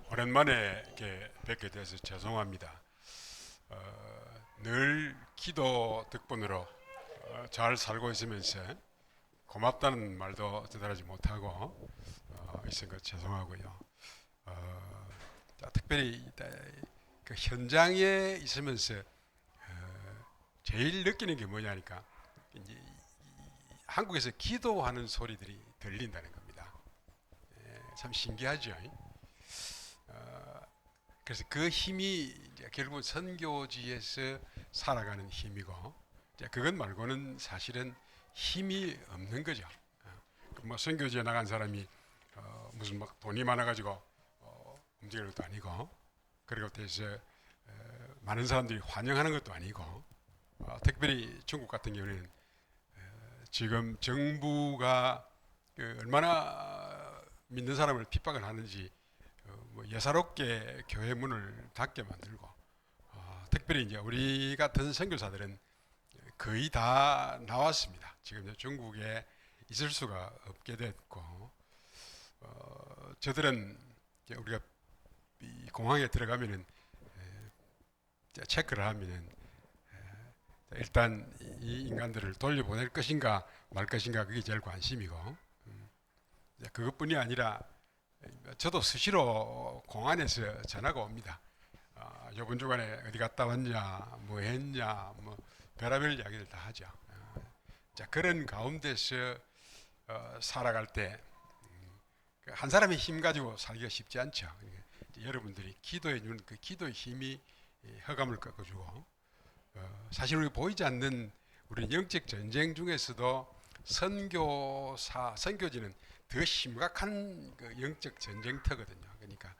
오랜만에 이렇게 뵙게 돼서 죄송합니다. 늘 기도 덕분으로 잘 살고 있으면서 고맙다는 말도 전달하지 못하고 있은 것 죄송하고요. 특별히 그 현장에 있으면서 제일 느끼는 게 뭐냐니까 이제 한국에서 기도하는 소리들이 들린다는 겁니다. 참 신기하죠. 그래서 그 힘이 이제 결국은 선교지에서 살아가는 힘이고, 이제 그것 말고는 사실은 힘이 없는 거죠. 뭐 선교지에 나간 사람이 무슨 막 돈이 많아가지고 움직이는 것도 아니고, 그리고 대해서 많은 사람들이 환영하는 것도 아니고, 특별히 중국 같은 경우는 지금 정부가 얼마나 믿는 사람을 핍박을 하는지 뭐 예사롭게 교회 문을 닫게 만들고, 특별히 이제 우리 같은 선교사들은 거의 다 나왔습니다. 지금 중국에 있을 수가 없게 됐고, 저들은 우리가 이 공항에 들어가면은 체크를 하면은 일단 이 인간들을 돌려보낼 것인가 말 것인가 그게 제일 관심이고, 그것뿐이 아니라 저도 수시로 공안에서 전화가 옵니다. 이번 주간에 어디 갔다 왔냐, 뭐 했냐, 뭐 별의별 이야기를 다 하죠. 자, 그런 가운데서 살아갈 때 한 사람의 힘 가지고 살기가 쉽지 않죠. 여러분들이 기도해 주는 그 기도의 힘이 허감을 꺾어주고, 사실 우리 보이지 않는 우리 영적 전쟁 중에서도 선교지는 더 심각한 그 영적 전쟁터거든요. 그러니까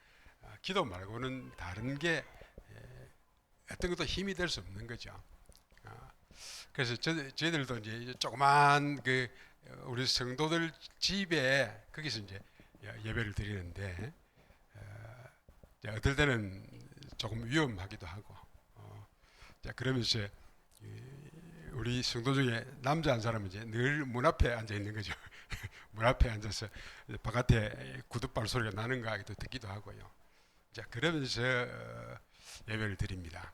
기도 말고는 다른 게 어떤 것도 힘이 될 수 없는 거죠. 그래서 저희들도 이제 조그만 그 우리 성도들 집에 거기서 이제 예배를 드리는데, 어떨 때는 조금 위험하기도 하고, 그러면서 우리 성도 중에 남자 한 사람은 이제 늘 문 앞에 앉아 있는 거죠. 문 앞에 앉아서 바깥에 구둣발 소리가 나는가 듣기도 하고요. 자, 그러면서 예배를 드립니다.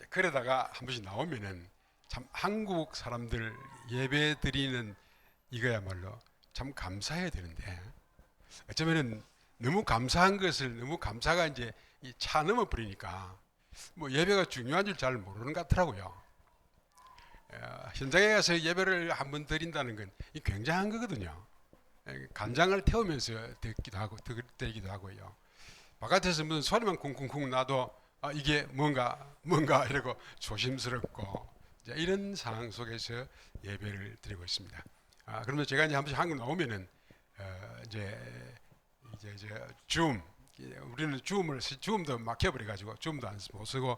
그러다가 한 번씩 나오면은 참 한국 사람들 예배 드리는 이거야말로 참 감사해야 되는데, 어쩌면은 너무 감사한 것을 너무 감사가 이제 차 넘어 버리니까 뭐 예배가 중요한 줄 잘 모르는 것 같더라고요. 현장에 가서 예배를 한번 드린다는 건 굉장한 거거든요. 간장을 태우면서 듣기도 하고 드리기도 하고요. 바깥에서 무슨 소리만 쿵쿵쿵 나도 이게 뭔가 이러고 조심스럽고 이런 상황 속에서 예배를 드리고 있습니다. 그러면 제가 이제 한 번씩 한국 나오면은 이제 줌, 우리는 줌도 막혀버려 가지고 줌도 못 쓰고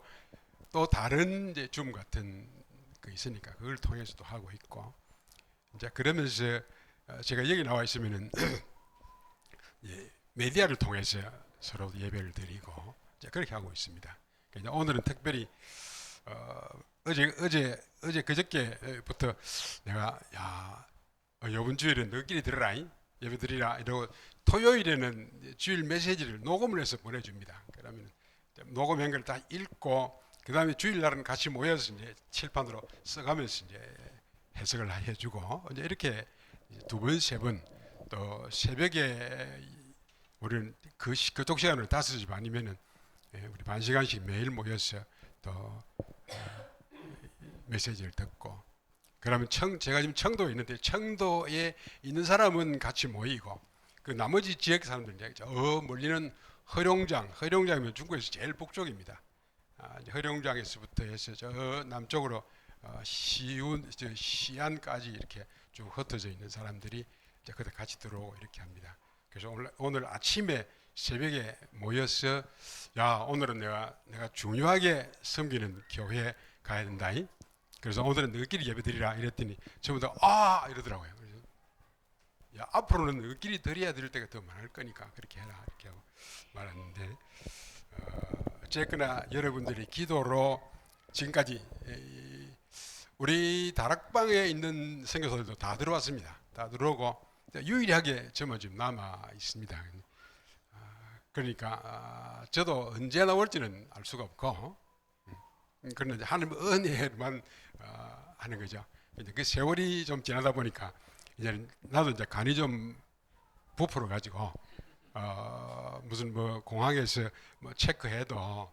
또 다른 이제 줌 같은 거 있으니까 그걸 통해서도 하고 있고, 이제 그러면서 제가 여기 나와 있으면은 메디아를 통해서 서로 예배를 드리고 이제 그렇게 하고 있습니다. 그러니까 오늘은 특별히 어제 그저께부터 내가 이번 주일은 너끼리 들으라 예배 드리라 이러고 토요일에는 주일 메시지를 녹음을 해서 보내줍니다. 그러면 녹음한 걸 다 읽고 그 다음에 주일날은 같이 모여서 이제 칠판으로 써가면서 이제 해석을 해주고 이제 이렇게 두 번, 세 번, 또 새벽에 우리는 그쪽 시간으로 5시 반이면은 우리 반 시간씩 매일 모여서 또 메시지를 듣고, 그러면 제가 지금 청도에 있는데 청도에 있는 사람은 같이 모이고 그 나머지 지역 사람들은 이제 멀리는 허룡장이면 중국에서 제일 북쪽입니다. 허룡장에서부터 해서 저 남쪽으로 시안까지 이렇게 쭉 흩어져 있는 사람들이 이제 그때 같이 들어오고 이렇게 합니다. 그래서 오늘 아침에 새벽에 모여서 오늘은 내가 중요하게 섬기는 교회에 가야 된다. 그래서 오늘은 너희끼리 예배드리라 이랬더니 전부 다 이러더라고요. 그래서 앞으로는 너희끼리 드려야 될 때가 더 많을 거니까 그렇게 해라 이렇게 하고 말했는데, 어쨌거나 여러분들이 기도로 지금까지 우리 다락방에 있는 선교사들도 다 들어왔습니다. 다 들어오고 유일하게 저만 지금 남아 있습니다. 그러니까 저도 언제 나올지는 알 수가 없고, 그러나 이제 하나님 은혜만 하는 거죠. 이제 그 세월이 좀 지나다 보니까 이제 나도 이제 간이 좀 부풀어 가지고 무슨 뭐 공항에서 뭐 체크해도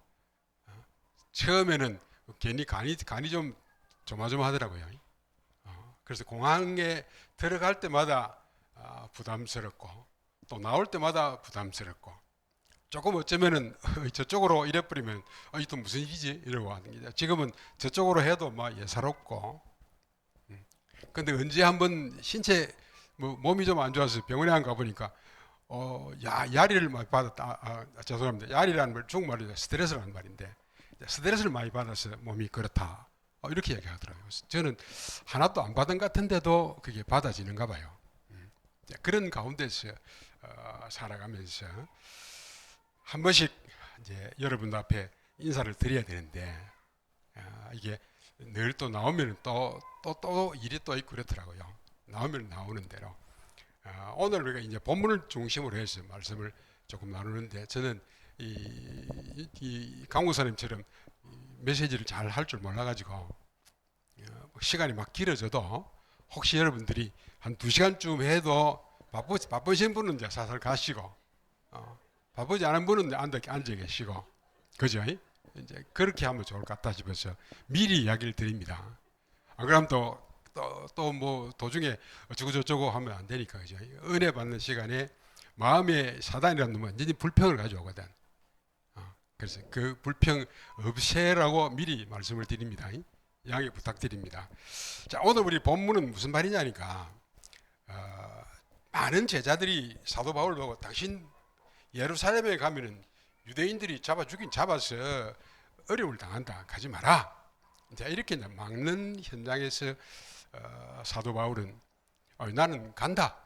처음에는 괜히 간이 좀 조마조마하더라고요. 그래서 공항에 들어갈 때마다 부담스럽고 또 나올 때마다 부담스럽고 조금 어쩌면은 저쪽으로 이래 버리면 이 또 무슨 일이지 이러고 하는 게 지금은 저쪽으로 해도 막 예사롭고 근데 언제 한번 신체 뭐 몸이 좀 안 좋아서 병원에 안 가보니까 야리를 많이 받았다. 죄송합니다. 야리라는 말 중국말로 스트레스라는 말인데 스트레스를 많이 받아서 몸이 그렇다. 이렇게 얘기하더라고요. 저는 하나도 안 받은 것 같은데도 그게 받아지는가 봐요. 그런 가운데서 살아가면서 한 번씩 이제 여러분 앞에 인사를 드려야 되는데 이게 늘 또 나오면 또 일이 또 있고 그렇더라고요. 나오면 나오는 대로 오늘 우리가 이제 본문을 중심으로 해서 말씀을 조금 나누는데 저는 이 강무사님처럼 메시지를 잘 할 줄 몰라가지고 시간이 막 길어져도 혹시 여러분들이 한 2시간쯤 해도 바쁘신 분은 이제 살살 가시고 바쁘지 않은 분은 앉아 계시고 그죠? 이제 그렇게 하면 좋을 것 같다 싶어서 미리 이야기를 드립니다. 안 그러면 또 뭐 도중에 어쩌고저쩌고 하면 안 되니까 그죠? 은혜 받는 시간에 마음에 사단이라는 놈은 완전히 불평을 가져오거든. 그래서 그 불평 없애라고 미리 말씀을 드립니다. 양해 부탁드립니다. 자, 오늘 우리 본문은 무슨 말이냐니까 많은 제자들이 사도 바울을 보고 당신 예루살렘에 가면은 유대인들이 잡아서 어려움을 당한다. 가지 마라. 자, 이렇게 막는 현장에서 사도 바울은 나는 간다.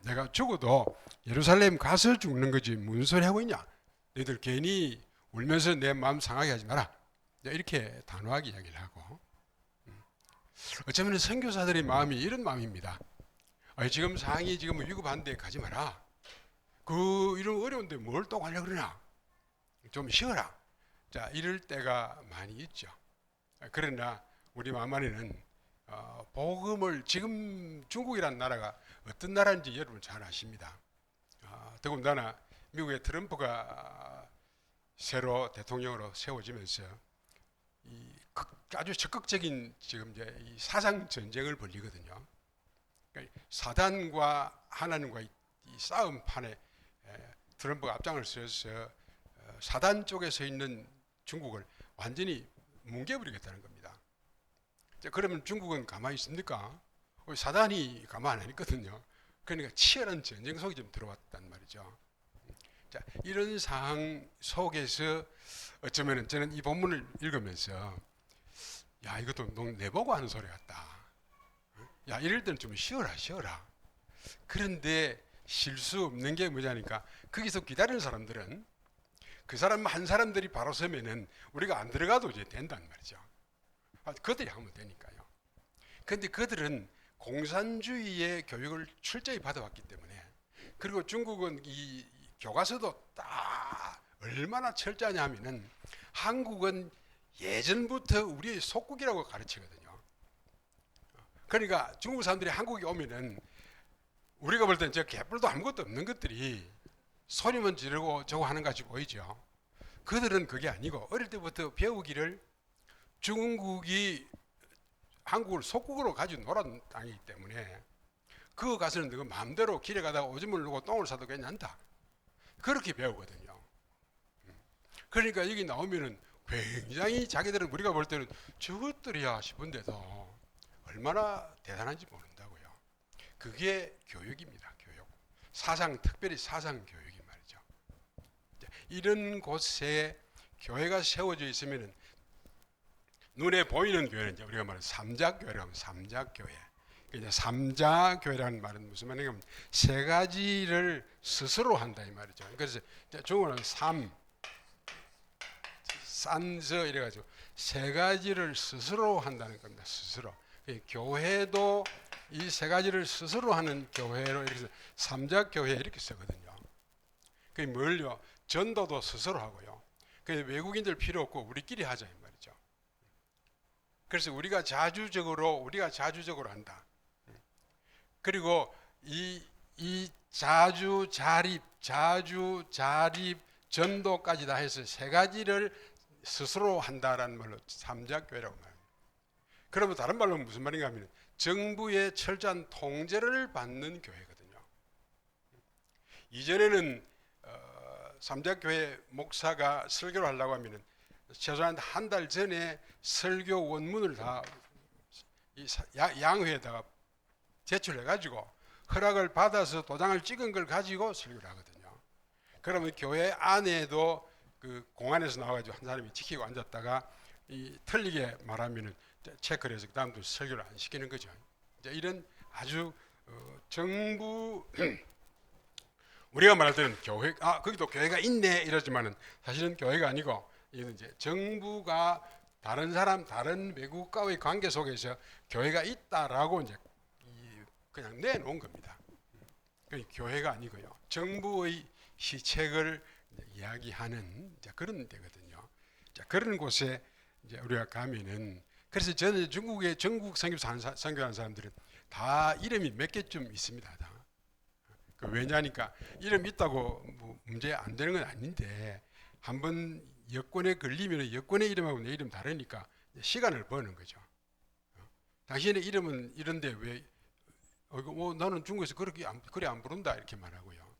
내가 죽어도 예루살렘 가서 죽는 거지 무슨 소리 하고 있냐. 너희들 괜히 울면서 내 마음 상하게 하지 마라. 이렇게 단호하게 이야기를 하고 어쩌면 선교사들의 마음이 이런 마음입니다. 지금 상황이 지금 위급한데 가지 마라. 이런 어려운데 뭘 또 가려고 그러나. 좀 쉬어라. 자, 이럴 때가 많이 있죠. 그러나 우리 마음 안에는 복음을 지금 중국이라는 나라가 어떤 나라인지 여러분 잘 아십니다. 더군다나 미국의 트럼프가 새로 대통령으로 세워지면서 아주 적극적인 지금 이제 이 사상 전쟁을 벌이거든요. 그러니까 사단과 하나님과 이 싸움판에 트럼프가 앞장을 서서 사단 쪽에 서 있는 중국을 완전히 뭉개버리겠다는 겁니다. 그러면 중국은 가만히 있습니까? 사단이 가만 안 있거든요. 그러니까 치열한 전쟁 속에 좀 들어왔단 말이죠. 자, 이런 상황 속에서 어쩌면 저는 이 본문을 읽으면서 이것도 내보고 하는 소리 같다. 이럴 때는 좀 쉬어라. 그런데 쉴 수 없는 게 뭐냐니까 거기서 기다리는 사람들은 그 사람 한 사람들이 바로 서면은 우리가 안 들어가도 이제 된단 말이죠. 그들이 하면 되니까요. 그런데 그들은 공산주의의 교육을 철저히 받아왔기 때문에 그리고 중국은 이 교과서도 딱 얼마나 철저하냐 하면은 한국은 예전부터 우리의 속국이라고 가르치거든요. 그러니까 중국 사람들이 한국에 오면은 우리가 볼 때는 저 개뿔도 아무것도 없는 것들이 소리만 지르고 저거 하는 것이 보이죠. 그들은 그게 아니고 어릴 때부터 배우기를 중국이 한국을 속국으로 가지고 놀았던 땅이기 때문에 그거 가서는 너가 마음대로 길에 가다가 오줌을 누고 똥을 싸도 괜찮다. 그렇게 배우거든요. 그러니까 여기 나오면은 굉장히 자기들은 우리가 볼 때는 저것들이야 싶은데도 얼마나 대단한지 모른다고요. 그게 교육입니다. 교육. 특별히 사상 교육이 말이죠. 이런 곳에 교회가 세워져 있으면은 눈에 보이는 교회는 이제 우리가 말하는 삼자교회라고 하면 삼자교회. 이제 삼자교회라는 말은 무슨 말이냐면 세 가지를 스스로 한다 이 말이죠. 그래서 중국어는 산서 이래가지고 세 가지를 스스로 한다는 겁니다. 스스로. 교회도 이 세 가지를 스스로 하는 교회로 이렇게 해서 삼자교회 이렇게 쓰거든요. 그게 뭘요? 전도도 스스로 하고요. 외국인들 필요 없고 우리끼리 하자 이 말이죠. 그래서 우리가 자주적으로 한다. 그리고 이 자주 자립 전도까지 다 해서 세 가지를 스스로 한다라는 말로 삼자교회라고 말합니다. 그러면 다른 말로 무슨 말인가 하면 정부의 철저한 통제를 받는 교회거든요. 이전에는 삼자교회 목사가 설교를 하려고 하면 최소한 한 달 전에 설교 원문을 다 양회에다가 제출해가지고 허락을 받아서 도장을 찍은 걸 가지고 설교를 하거든요. 그러면 교회 안에도 그 공안에서 나와가지고 한 사람이 지키고 앉았다가 이 틀리게 말하면은 체크를 해서 그 다음부터 설교를 안 시키는 거죠. 이제 이런 아주 정부 우리가 말할 때는 교회 거기도 교회가 있네 이러지만은 사실은 교회가 아니고 이건 이제 정부가 다른 외국과의 관계 속에서 교회가 있다라고 이제 그냥 내놓은 겁니다. 교회가 아니고요. 정부의 시책을 이야기하는 그런 데거든요. 그런 곳에 이제 우리가 가면은 그래서 저는 중국의 전국 선교하는 사람들은 다 이름이 몇 개쯤 있습니다. 다. 왜냐하니까 이름 있다고 뭐 문제 안 되는 건 아닌데 한번 여권에 걸리면 여권의 이름하고 내 이름 다르니까 시간을 버는 거죠. 당신의 이름은 이런데 왜 나는 중국에서 그래 안 부른다 이렇게 말하고요.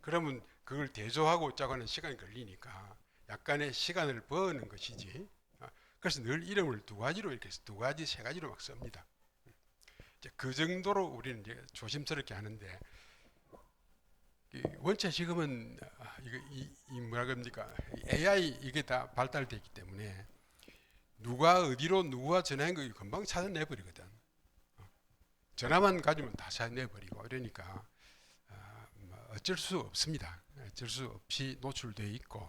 그러면 그걸 대조하고 짜고는 시간이 걸리니까 약간의 시간을 버는 것이지. 그래서 늘 이름을 두 가지로 이렇게 해서 세 가지로 막 씁니다. 그 정도로 우리는 이제 조심스럽게 하는데 원체 지금은 뭐라 그럽니까? AI 이게 다 발달되어 있기 때문에 누가 어디로 누가 전화한 거 금방 찾아내버리거든. 전화만 가지면 다 찾아내버리고 이러니까 어쩔 수 없습니다. 어쩔 수 없이 노출되어 있고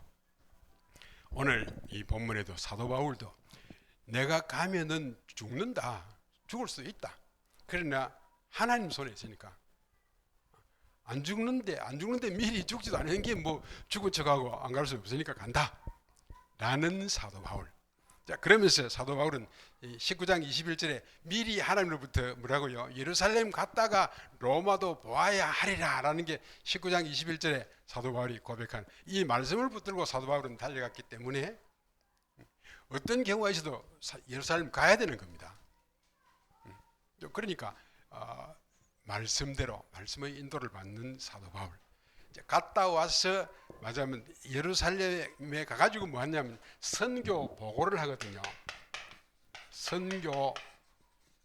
오늘 이 본문에도 사도 바울도 내가 가면은 죽는다. 죽을 수 있다. 그러나 하나님 손에 있으니까 안 죽는데 미리 죽지도 않은 게 뭐 죽은 척하고 안 갈 수 없으니까 간다. 라는 사도 바울. 자, 그러면서 사도 바울은 19장 21절에 미리 하나님으로부터 뭐라고요? 예루살렘 갔다가 로마도 보아야 하리라 라는 게 19장 21절에 사도 바울이 고백한 이 말씀을 붙들고 사도 바울은 달려갔기 때문에 어떤 경우가 있어도 예루살렘 가야 되는 겁니다. 그러니까 말씀대로 말씀의 인도를 받는 사도 바울. 갔다 와서 맞으면 예루살렘에 가가지고 뭐 하냐면 선교 보고를 하거든요.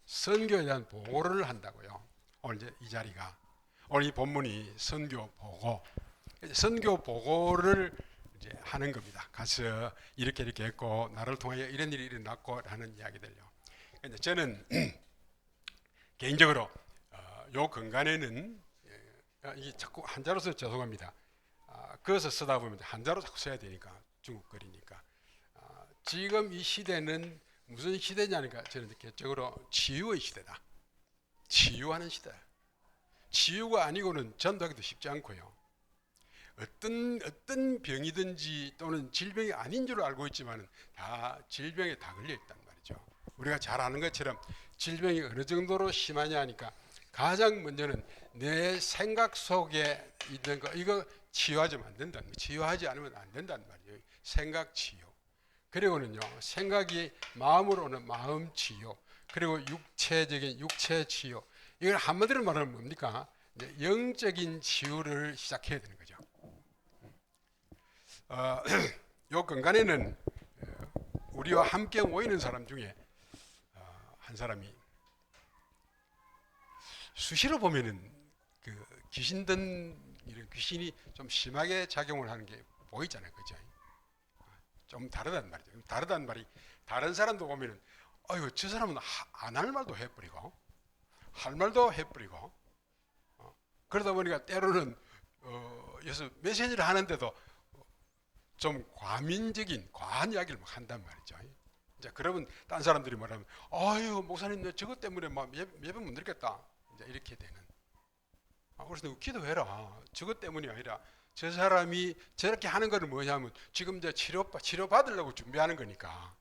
선교에 대한 보고를 한다고요. 오늘 이제 이 자리가 오늘 이 본문이 선교 보고를 이제 하는 겁니다. 가서 이렇게 했고 나를 통하여 이런 일이 일어났고 하는 이야기들요. 근데 저는 개인적으로 요 근간에는 이게 자꾸 한자로 써서 죄송합니다. 그어서 쓰다 보면 한자로 자꾸 써야 되니까 중국 거리니까 지금 이 시대는 무슨 시대냐니까 저는 개적으로 치유의 시대다. 치유하는 시대. 치유가 아니고는 전도하기도 쉽지 않고요. 어떤 병이든지 또는 질병이 아닌 줄 알고 있지만 다 질병에 다 걸려 있단 말이죠. 우리가 잘 아는 것처럼 질병이 어느 정도로 심하냐 하니까 가장 먼저는 내 생각 속에 있는 거 이거 치유하지 않으면 안 된다는 말이에요. 생각 치유. 그리고는요 생각이 마음으로 오는 마음 치유. 그리고 육체적인 육체 치유. 이걸 한마디로 말하면 뭡니까? 이제 영적인 치유를 시작해야 되는 거죠. 요 근간에는 우리와 함께 모이는 사람 중에 한 사람이 수시로 보면은 그 이런 귀신이 좀 심하게 작용을 하는 게 보이잖아요, 그죠? 좀 다르단 말이죠. 다르단 말이 다른 사람도 보면은 아유 저 사람은 안 할 말도 해버리고 할 말도 해버리고 그러다 보니까 때로는 그래서 메시지를 하는데도 좀 과한 이야기를 막 한단 말이죠. 이제 그러면 딴 사람들이 말하면 아유 목사님 내 저것 때문에 막 예배 못 드리겠다. 이제 이렇게 되는. 그래서 너 기도해라. 저것 때문이 아니라 저 사람이 저렇게 하는 거는 뭐냐면 지금 이제 치료 받으려고 준비하는 거니까.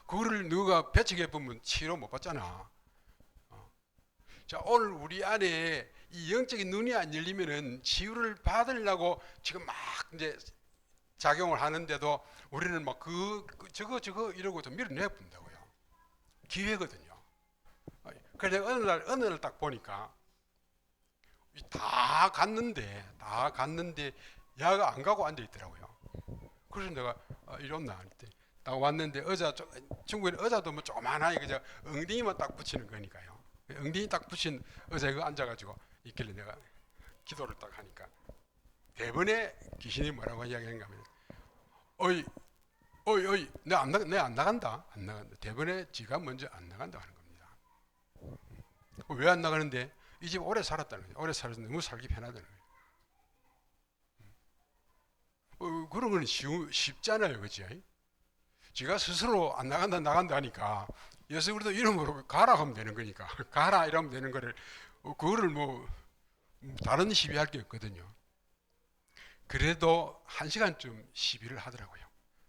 그거를 너가 배척해 보면 치료 못 받잖아. 자, 오늘 우리 안에 이 영적인 눈이 안 열리면은 치유를 받으려고 지금 막 이제 작용을 하는데도 우리는 막 저거 이러고 좀 밀어내 본다고요. 기회거든요. 그래서 어느 날 딱 보니까 다 갔는데 야가 안 가고 앉아 있더라고요. 그래서 내가 이리 온나 했더니 딱 왔는데 중국에는 의자도 뭐 조그만하게 그저 엉덩이만 딱 붙이는 거니까요. 엉덩이 딱 붙인 의자에 앉아가지고 있길래 내가 기도를 딱 하니까 대번에 귀신이 뭐라고 이야기하는가 하면 어이 내 안 나간다. 대번에 지가 먼저 안 나간다 하는 겁니다. 왜 안 나가는데 이 집 오래 살았다는 거예요. 오래 살아서 너무 살기 편하다는 거예요. 그런 건 쉽잖아요. 그치? 지가 스스로 안 나간다 하니까 여기서 우리도 이름으로 가라 하면 되는 거니까 가라 이러면 되는 거를 그거를 뭐 다른 시비할 게 없거든요. 그래도 1시간쯤 시비를 하더라고요.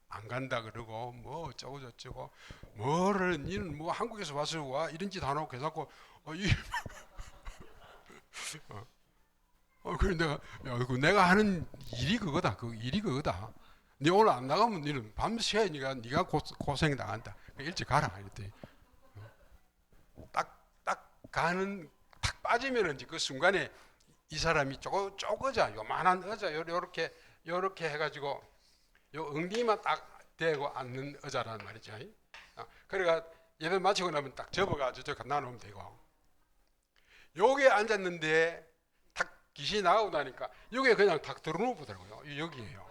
안 간다 그러고 뭐 어쩌고 저쩌고 뭐를 니는 뭐 한국에서 와서 와 이런 짓 안 하고 계속 그래 내가 하는 일이 그거다. 그 일이 그거다. 니 오늘 안 나가면 니는 밤새 니가 고생 당한다. 일찍 가라. 이랬더니 딱 빠지면은 이제 그 순간에 이 사람이 쪼그자 요만한 의자 요렇게 해가지고 요 엉덩이만 딱 대고 앉는 의자란 말이죠. 그러니까 예배 마치고 나면 딱 접어가지고 저 갖다 놓으면 되고 여기에 앉았는데 딱 귀신이 나가고 나니까 여기에 그냥 딱 들어놓으더라고요. 여기에요.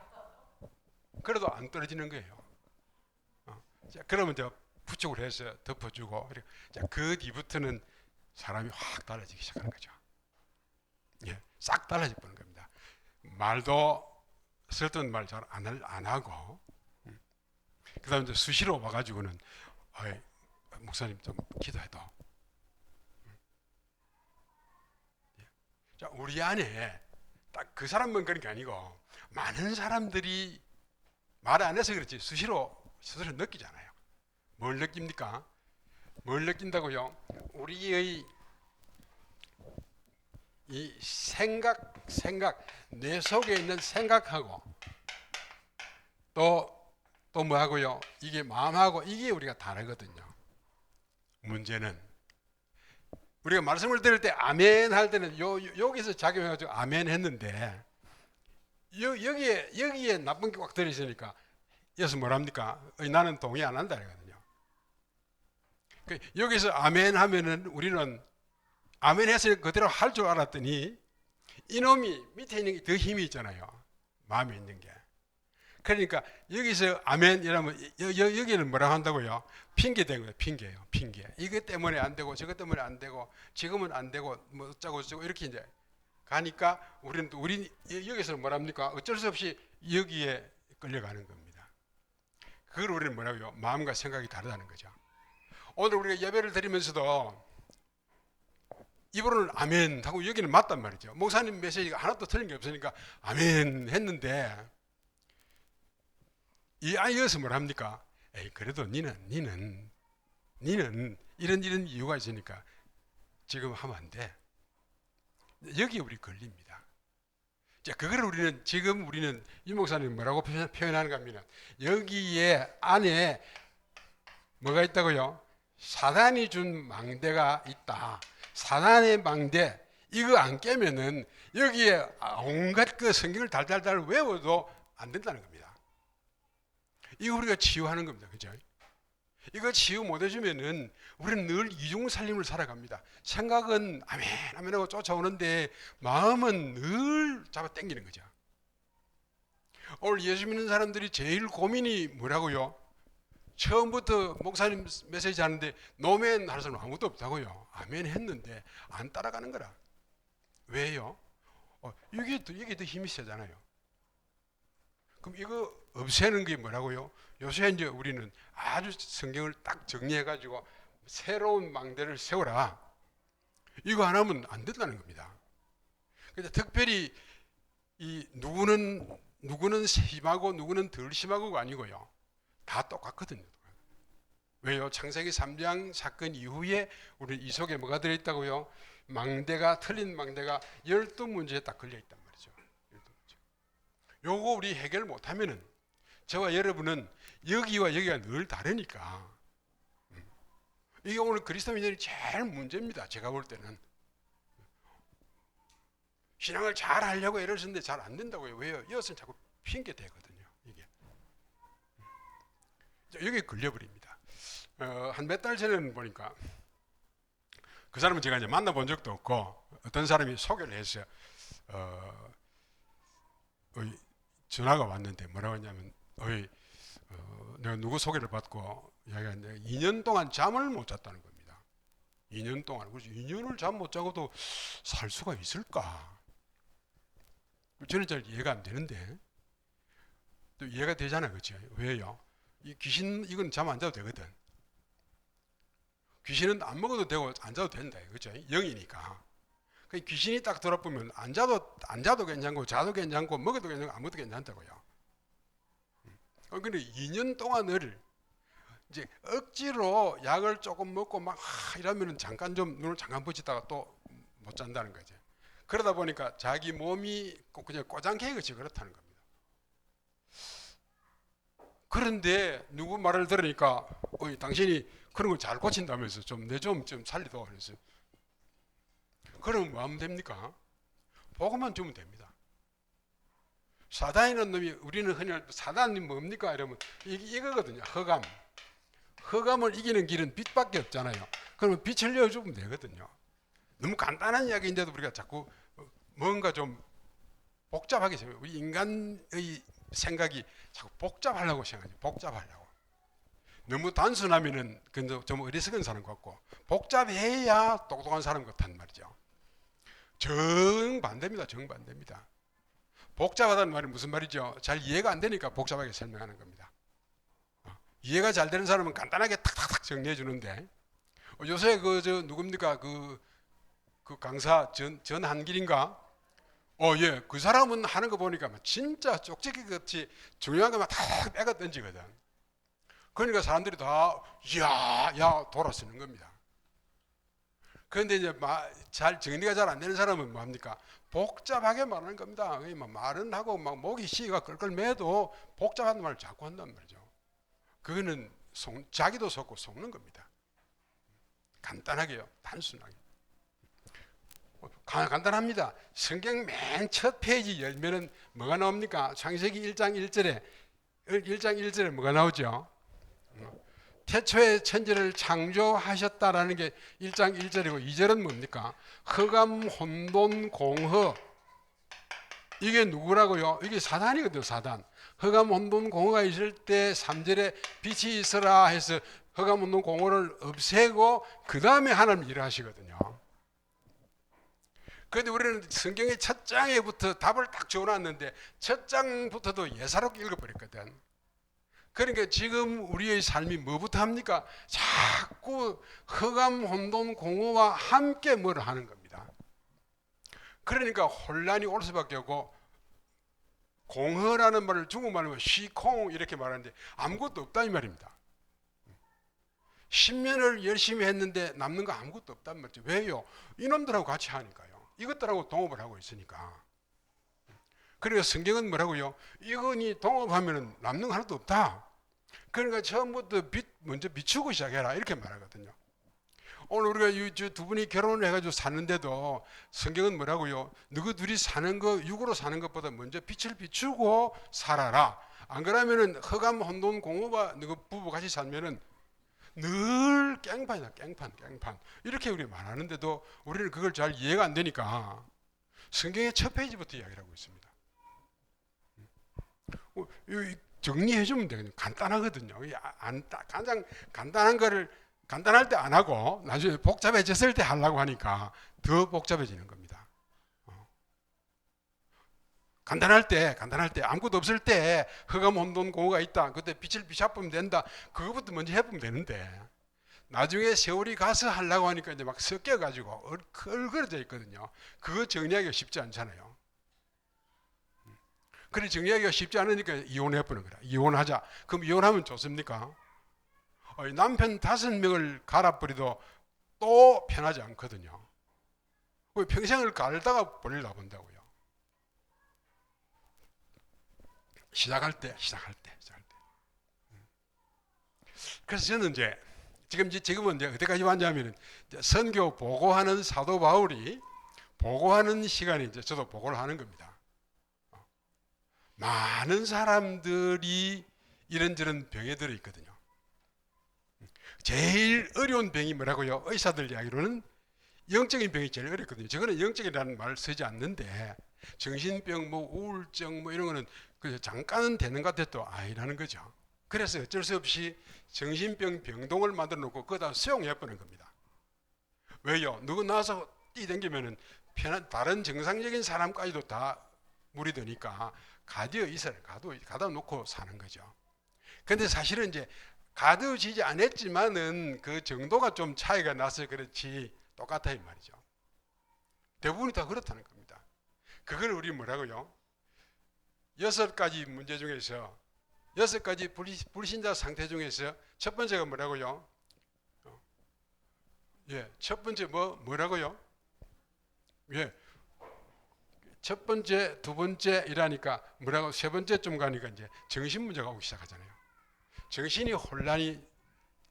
그래도 안 떨어지는 거예요. 자, 그러면 저 부축을 해서 덮어주고 자, 그 뒤부터는 사람이 확 달라지기 시작하는 거죠. 예, 싹 달라져 버는 겁니다. 말도 쓸데없는 말 잘 안 하고 그 다음에 수시로 와가지고는 목사님 좀 기도해도 자, 우리 안에 딱 그 사람만 그런 게 아니고 많은 사람들이 말 안 해서 그렇지 스스로 느끼잖아요. 뭘 느낍니까? 뭘 느낀다고요? 우리의 이 생각 내 속에 있는 생각하고 또 뭐하고요? 이게 마음하고 이게 우리가 다르거든요. 문제는 우리가 말씀을 들을 때 아멘 할 때는 여기서 작용해가지고 아멘 했는데 여기에 나쁜 게 꽉 들어있으니까 여기서 뭐랍니까? 나는 동의 안 한다 이거든요. 여기서 아멘 하면은 우리는 아멘 했을 그대로 할 줄 알았더니 이놈이 밑에 있는 게 더 힘이 있잖아요. 마음에 있는 게. 그러니까 여기서 아멘 이러면 여기는 뭐라고 한다고요? 핑계 된 거예요. 핑계. 이것 때문에 안 되고 저것 때문에 안 되고 지금은 안 되고 뭐 어쩌고 저쩌고 이렇게 이제 가니까 우리 여기서는 뭐랍니까? 어쩔 수 없이 여기에 끌려가는 겁니다. 그걸 우리는 뭐라고요? 마음과 생각이 다르다는 거죠. 오늘 우리가 예배를 드리면서도 입으로는 아멘 하고 여기는 맞단 말이죠. 목사님 메시지가 하나도 틀린 게 없으니까 아멘 했는데 이 아이여서 뭐랍니까? 그래도 니는 이런 이유가 있으니까 지금 하면 안 돼. 여기 우리 걸립니다. 자, 그걸 우리는 이 목사님 뭐라고 표현하는가 하면 여기에 안에 뭐가 있다고요? 사단이 준 망대가 있다. 사단의 망대 이거 안 깨면은 여기에 온갖 그 성경을 달달달 외워도 안 된다는 겁니다. 이거 우리가 치유하는 겁니다. 그죠? 이거 치유 못 해주면은 우리는 늘 이중살림을 살아갑니다. 생각은 아멘 하고 쫓아오는데 마음은 늘 잡아 당기는 거죠. 오늘 예수 믿는 사람들이 제일 고민이 뭐라고요? 처음부터 목사님 메시지 하는데 노멘 할 사람 아무도 없다고요. 아멘 했는데 안 따라가는 거라. 왜요? 이게 더 힘이 세잖아요. 그럼 이거 없애는 게 뭐라고요? 요새 이제 우리는 아주 성경을 딱 정리해가지고 새로운 망대를 세워라. 이거 안 하면 안 된다는 겁니다. 근데 특별히 이 누구는 심하고 누구는 덜 심하고가 아니고요. 다 똑같거든요. 왜요? 창세기 3장 사건 이후에 우리 이 속에 뭐가 들어있다고요? 망대가, 틀린 망대가 12문제에 딱 걸려있단 말이죠. 12문제. 요거 우리 해결 못하면은 저와 여러분은 여기와 여기가 늘 다르니까 이게 오늘 그리스도인들이 제일 문제입니다. 제가 볼 때는 신앙을 잘 하려고 애를 쓰는데 잘 안 된다고요. 왜요? 이것은 자꾸 핑계 대거든요. 이게 여기 걸려버립니다. 한 몇 달 전에는 보니까 그 사람은 제가 이제 만나본 적도 없고 어떤 사람이 소개를 했어요. 전화가 왔는데 뭐라고 했냐면 내가 누구 소개를 받고 이야기하는데 2년 동안 잠을 못 잤다는 겁니다. 2년 동안. 그래서 2년을 잠 못 자고도 살 수가 있을까? 저는 잘 이해가 안 되는데 또 이해가 되잖아요. 그렇죠? 왜요? 이 귀신 이건 잠 안 자도 되거든. 귀신은 안 먹어도 되고 안 자도 된다. 그렇죠? 영이니까. 귀신이 딱 돌아보면 안 자도 괜찮고 자도 괜찮고 먹어도 괜찮고 아무것도 괜찮다고요. 근데 2년 동안을 이제 억지로 약을 조금 먹고 막 이러면은 잠깐 좀 눈을 잠깐 붙이다가 또 못 잔다는 거죠. 그러다 보니까 자기 몸이 그냥 꼬장깨 같이 그렇다는 겁니다. 그런데 누구 말을 들으니까 당신이 그런 걸 잘 고친다면서 좀 살리도 그랬어요. 그러면 뭐 하면 됩니까? 복음만 주면 됩니다. 사단이라는 놈이 우리는 흔히 사단이 뭡니까? 이러면 이거거든요. 허감을 이기는 길은 빛밖에 없잖아요. 그러면 빛을 내어주면 되거든요. 너무 간단한 이야기인데도 우리가 자꾸 뭔가 좀 복잡하게 생각해요. 우리 인간의 생각이 자꾸 복잡하려고 생각해요. 복잡하려고. 너무 단순하면은 좀 어리석은 사람 같고 복잡해야 똑똑한 사람 같단 말이죠. 정반대입니다. 정반대입니다. 복잡하다는 말이 무슨 말이죠? 잘 이해가 안 되니까 복잡하게 설명하는 겁니다. 이해가 잘 되는 사람은 간단하게 탁탁탁 정리해 주는데 요새 누굽니까? 그 강사 전한길인가? 예. 그 사람은 하는 거 보니까 진짜 쪽지기 같이 중요한 것만 다 빼가 던지거든. 그러니까 사람들이 다 야 돌아서는 겁니다. 그런데 이제 정리가 잘 안 되는 사람은 뭐합니까? 복잡하게 말하는 겁니다. 말은 하고 막 목이 시가 끌끌 매도 복잡한 말을 자꾸 한단 말이죠. 그거는 자기도 속고 속는 겁니다. 간단하게요. 단순하게. 간단합니다. 성경 맨 첫 페이지 열면은 뭐가 나옵니까? 창세기 1장 1절에 뭐가 나오죠? 태초에 천지를 창조하셨다라는 게 1장 1절이고 2절은 뭡니까? 흑암, 혼돈, 공허. 이게 누구라고요? 이게 사단이거든요. 사단. 흑암, 혼돈, 공허가 있을 때 3절에 빛이 있어라 해서 흑암, 혼돈, 공허를 없애고 그 다음에 하나님 일을 하시거든요. 그런데 우리는 성경의 첫 장에부터 답을 딱 적어놨는데 첫 장부터도 예사롭게 읽어버렸거든. 그러니까 지금 우리의 삶이 뭐부터 합니까? 자꾸 흑암, 혼돈, 공허와 함께 뭘 하는 겁니다. 그러니까 혼란이 올 수밖에 없고 공허라는 말을 중국말로 시콩 이렇게 말하는데 아무것도 없다 이 말입니다. 10년을 열심히 했는데 남는 거 아무것도 없단 말이죠. 왜요? 이놈들하고 같이 하니까요. 이것들하고 동업을 하고 있으니까. 그러니까 성경은 뭐라고요? 이건이 동업하면 남는 거 하나도 없다. 그러니까 처음부터 먼저 비추고 시작해라 이렇게 말하거든요. 오늘 우리가 두 분이 결혼을 해가지고 사는데도 성경은 뭐라고요? 너희 둘이 사는 거 육으로 사는 것보다 먼저 빛을 비추고 살아라. 안 그러면은 흑암, 혼돈, 공허가 너희 부부 같이 살면은 늘 깽판이다. 깽판 이렇게 우리 말하는데도 우리는 그걸 잘 이해가 안 되니까 성경의 첫 페이지부터 이야기를 하고 있습니다. 정리해주면 되거든요. 간단하거든요. 가장 간단한 거를 간단할 때 안 하고 나중에 복잡해졌을 때 하려고 하니까 더 복잡해지는 겁니다. 간단할 때 아무것도 없을 때 흑암 혼돈 공허가 있다. 그때 빛을 비춰보면 된다. 그거부터 먼저 해보면 되는데 나중에 세월이 가서 하려고 하니까 이제 막 섞여가지고 얼그러져 있거든요. 그거 정리하기가 쉽지 않잖아요. 그래 정리하기가 쉽지 않으니까 이혼해버리는 거라. 이혼하자. 그럼 이혼하면 좋습니까? 남편 5명을 갈아버려도 또 편하지 않거든요. 평생을 갈다가 버리려고 본다고요. 시작할 때. 그래서 저는 지금은 이제 어디까지 왔냐면은 선교 보고하는 사도 바울이 보고하는 시간에 이제 저도 보고를 하는 겁니다. 많은 사람들이 이런저런 병에 들어 있거든요. 제일 어려운 병이 뭐라고요? 의사들 이야기로는 영적인 병이 제일 어렵거든요. 저거는 영적이라는 말을 쓰지 않는데 정신병, 뭐 우울증, 뭐 이런 거는 잠깐은 되는 것 같아도 아니라는 거죠. 그래서 어쩔 수 없이 정신병 병동을 만들어 놓고 그거다 수용해버리는 겁니다. 왜요? 누구 나와서 뛰댕기면은 다른 정상적인 사람까지도 다 물이 드니까 가디어 있어요. 가다 놓고 사는 거죠. 근데 사실은 이제 가두어지지 않았지만은 그 정도가 좀 차이가 나서 그렇지 똑같아 이 말이죠. 대부분이 다 그렇다는 겁니다. 그걸 우리 뭐라고요? 6가지 문제 중에서 6가지 불신자 상태 중에서 첫 번째가 뭐라고요? 첫 번째 뭐라고요? 첫 번째, 두 번째 이라니까 뭐라고 세 번째쯤 가니까 이제 정신 문제가 오기 시작하잖아요. 정신이 혼란이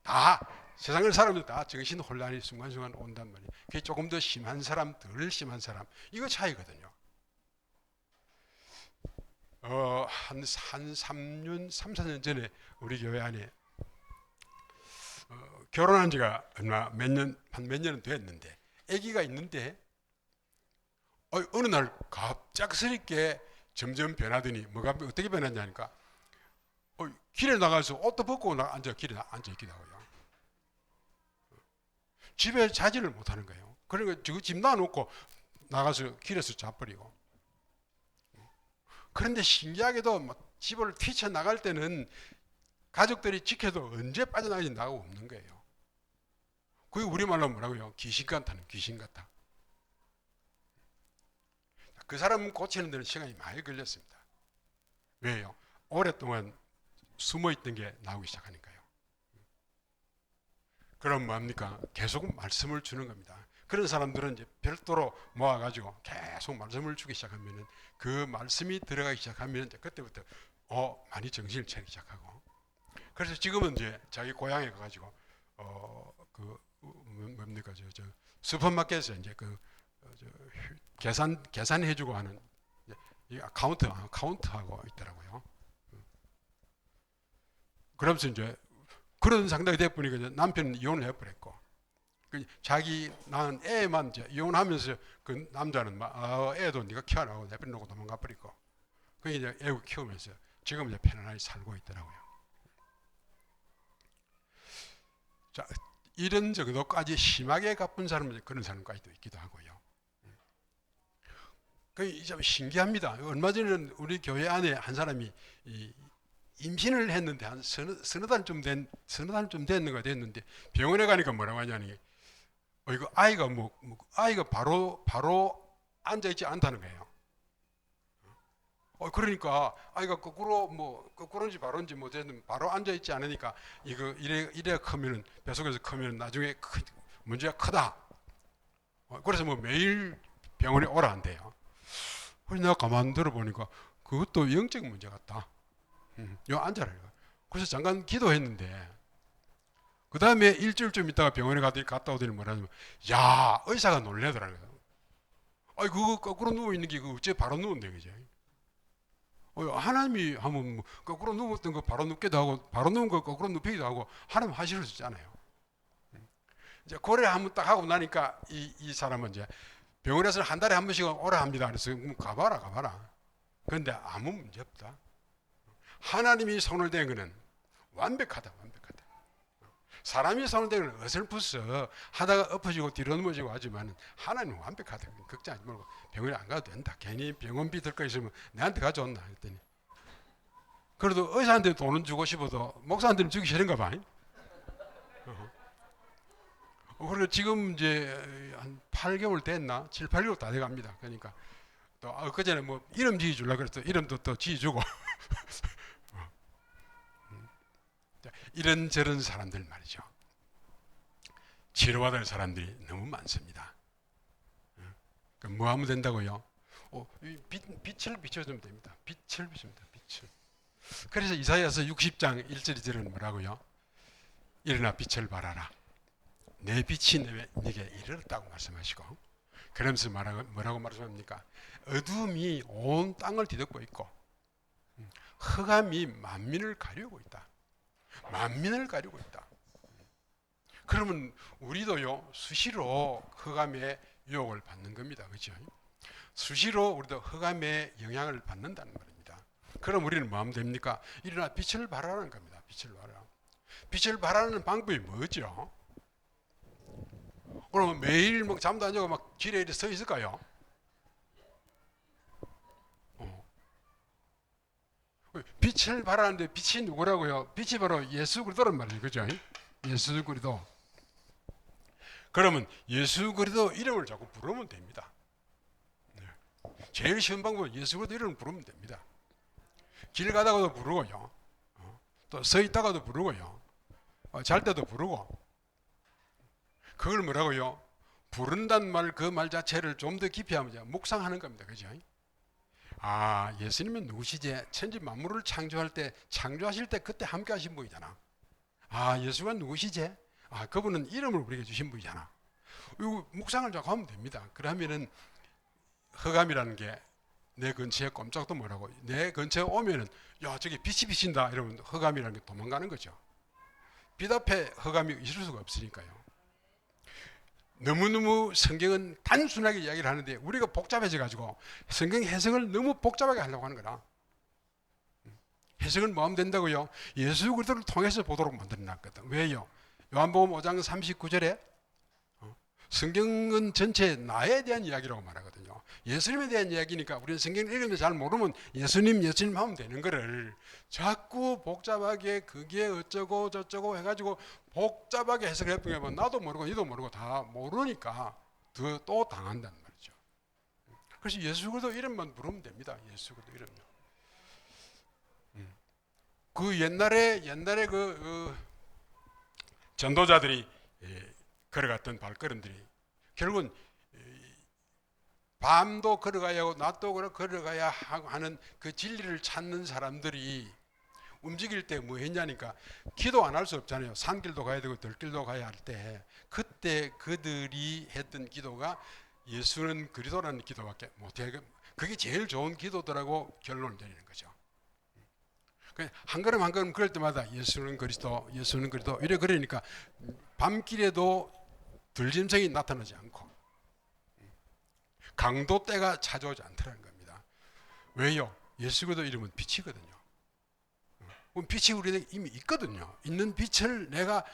다 세상을 사람들 다 정신 혼란이 순간순간 온단 말이에요. 그게 조금 더 심한 사람, 덜 심한 사람 이거 차이거든요. 한 3년, 4년 전에 우리 교회 안에 결혼한 지가 몇 년은 됐는데 아기가 있는데 어느 날 갑작스럽게 점점 변하더니 어떻게 변했냐니까 길에 나가서 옷도 벗고 길에 앉아있기도 하고요. 집에 자지를 못하는 거예요. 그러니까 집 놔놓고 나가서 길에서 자버리고. 그런데 신기하게도 집을 뛰쳐나갈 때는 가족들이 지켜도 언제 빠져나갈지 나가 없는 거예요. 그게 우리말로 뭐라고요? 귀신 같다는 귀신 같다. 그 사람 고치는 데는 시간이 많이 걸렸습니다. 왜요? 오랫동안 숨어있던 게 나오기 시작하니까요. 그럼 뭡니까? 계속 말씀을 주는 겁니다. 그런 사람들은 이제 별도로 모아가지고 계속 말씀을 주기 시작하면은 그 말씀이 들어가기 시작하면 이제 그때부터 많이 정신을 차리기 시작하고. 그래서 지금은 이제 자기 고향에 가가지고 뭡니까 저 슈퍼마켓에서 이제 계산해주고 하는 이 카운트하고 있더라고요. 그러면서 이제 그런 상당히 돼보니까 남편은 이혼을 해버렸고 자기 낳은 애만 이제 이혼하면서 그 남자는 애도 네가 키워라고 내버려놓고 도망가 버리고 그 이제 애 키우면서 지금 이제 편안하게 살고 있더라고요. 자, 이런 정도까지 심하게 가쁜 사람은 그런 사람까지도 있기도 하고요. 그게 좀 신기합니다. 얼마 전에는 우리 교회 안에 한 사람이 임신을 했는데 한 서너 달 좀 됐는가 됐는데 병원에 가니까 뭐라고 하냐니 이거 아이가 아이가 바로 앉아 있지 않다는 거예요. 그러니까 아이가 거꾸로인지 바로인지 못했는데 바로 앉아 있지 않으니까 이거 이래 크면은 뱃속에서 크면은 나중에 문제가 크다. 그래서 매일 병원에 오라 한대요. 그래서 내가 가만 들어보니까 그것도 영적 문제 같다. 여기 앉아라. 그래서 잠깐 기도했는데 그 다음에 일주일쯤 있다가 병원에 갔다 오더니 뭐라냐면 야 의사가 놀래더라고요. 그거 거꾸로 누워있는 게 어째 바로 누운데 그죠? 하나님이 하면 거꾸로 누웠던 거 바로 눕기도 하고 바로 누운 거 거꾸로 눕히기도 하고 하나님 하실 수 있잖아요. 이제 고려 한번 딱 하고 나니까 이 사람은 이제 병원에서 한 달에 한 번씩은 오라 합니다. 그래서 가봐라. 그런데 아무 문제 없다. 하나님이 손을 댄 거는 완벽하다. 사람이 손을 대면 어설프서 하다가 엎어지고 뒤로 넘어지고 하지만 하나님은 완벽하다. 걱정하지 말고 병원에 안 가도 된다. 괜히 병원비 들 거 있으면 내한테 가져온다 했더니, 그래도 의사한테 돈은 주고 싶어도 목사한테는 주기 싫은가 봐. 그리고 지금 이제 한 8개월 됐나? 7, 8개월 다 돼갑니다. 그러니까 또 그전에 뭐 이름 지어 주려고 그랬어. 이름도 또 지어주고. 이런저런 사람들 말이죠. 치료받을 사람들이 너무 많습니다. 뭐 하면 된다고요? 빛을 비춰주면 됩니다. 빛을 비춥니다. 빛을. 그래서 이사야서 60장 1절 2절은 뭐라고요? 일어나 빛을 발하라. 내 빛이 네게 이르렀다고 말씀하시고, 그러면서 뭐라고 말씀합니까? 어둠이 온 땅을 뒤덮고 있고 흑암이 만민을 가리고 있다. 만민을 가리고 있다. 그러면 우리도요 수시로 흑암의 유혹을 받는 겁니다. 그렇죠? 수시로 우리도 흑암의 영향을 받는다는 말입니다. 그럼 우리는 뭐 하면 됩니까? 일어나 빛을 발하라는 겁니다. 빛을 발하라. 빛을 발하는 방법이 뭐죠? 그러면 매일 막 잠도 안 자고 막 길에 이렇게 서 있을까요? 빛을 발하는데 빛이 누구라고요? 빛이 바로 예수 그리스도란 말이에요. 그죠? 예수 그리스도. 그러면 예수 그리스도 이름을 자꾸 부르면 됩니다. 제일 쉬운 방법은 예수 그리스도 이름을 부르면 됩니다. 길 가다가도 부르고요. 또 서 있다가도 부르고요. 잘 때도 부르고. 그걸 뭐라고요? 부른다는 말, 그 말 자체를 좀 더 깊이 하면 묵상하는 겁니다. 그죠? 아, 예수님은 누구시지? 천지 만물을 창조할 때, 창조하실 때 그때 함께 하신 분이잖아. 아, 예수가 누구시지? 아, 그분은 이름을 우리에게 주신 분이잖아. 이거 묵상을 자꾸 하면 됩니다. 그러면은 흑암이라는 게 내 근처에 꼼짝도 못하고 내 근처에 오면은 야, 저기 빛이 비친다 이러면 흑암이라는 게 도망가는 거죠. 빛 앞에 흑암이 있을 수가 없으니까요. 너무너무 성경은 단순하게 이야기를 하는데 우리가 복잡해져 가지고 성경 해석을 너무 복잡하게 하려고 하는 거라. 해석은 뭐 하면 된다고요? 예수 그리스도를 통해서 보도록 만들어 놨거든. 왜요? 요한복음 5장 39절에 성경은 전체 나에 대한 이야기라고 말하거든요. 예수님에 대한 이야기니까 우리는 성경을 읽으면서 잘 모르면 예수님 하면 되는 거를 자꾸 복잡하게 그게 어쩌고 저쩌고 해가지고 복잡하게 해석을 해보면 나도 모르고 니도 모르고 다 모르니까 또 당한다는 말이죠. 그래서 예수 그리스도 이름만 부르면 됩니다. 예수 그리스도 이름요. 그 옛날에 그 전도자들이 걸어갔던 발걸음들이 결국은 밤도 걸어가야 하고 낮도 걸어가야 하는 그 진리를 찾는 사람들이 움직일 때 뭐 했냐니까 기도 안 할 수 없잖아요. 산길도 가야 되고 들길도 가야 할 때 그때 그들이 했던 기도가 예수는 그리스도라는 기도밖에 못해. 그게 제일 좋은 기도더라고 결론을 내리는 거죠. 한 걸음 한 걸음 그럴 때마다 예수는 그리스도 이래 그러니까 밤길에도 들짐승이 나타나지 않고 강도 때가 찾아오지 않더라는 겁니다. 왜요? 예수 그리스도 이름은 빛이거든요. 빛이 우리에게 이미 있거든요. 있는 빛을 내가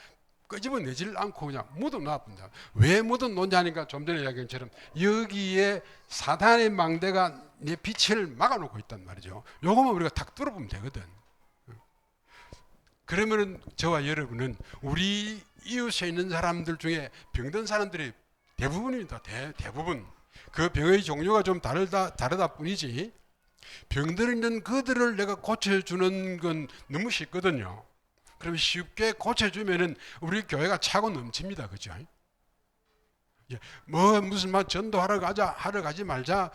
끄집어내질 않고 그냥 묻어놔본다. 왜 묻어놓냐니까 좀 전에 이야기한 것처럼 여기에 사단의 망대가 내 빛을 막아놓고 있단 말이죠. 요거만 우리가 탁 뚫어보면 되거든. 그러면은 저와 여러분은 우리 이웃에 있는 사람들 중에 병든 사람들이 대부분입니다. 대부분. 그 병의 종류가 좀 다르다 뿐이지 병들 있는 그들을 내가 고쳐주는 건 너무 쉽거든요. 그럼 쉽게 고쳐주면은 우리 교회가 차고 넘칩니다. 그죠? 무슨 전도하러 가지 말자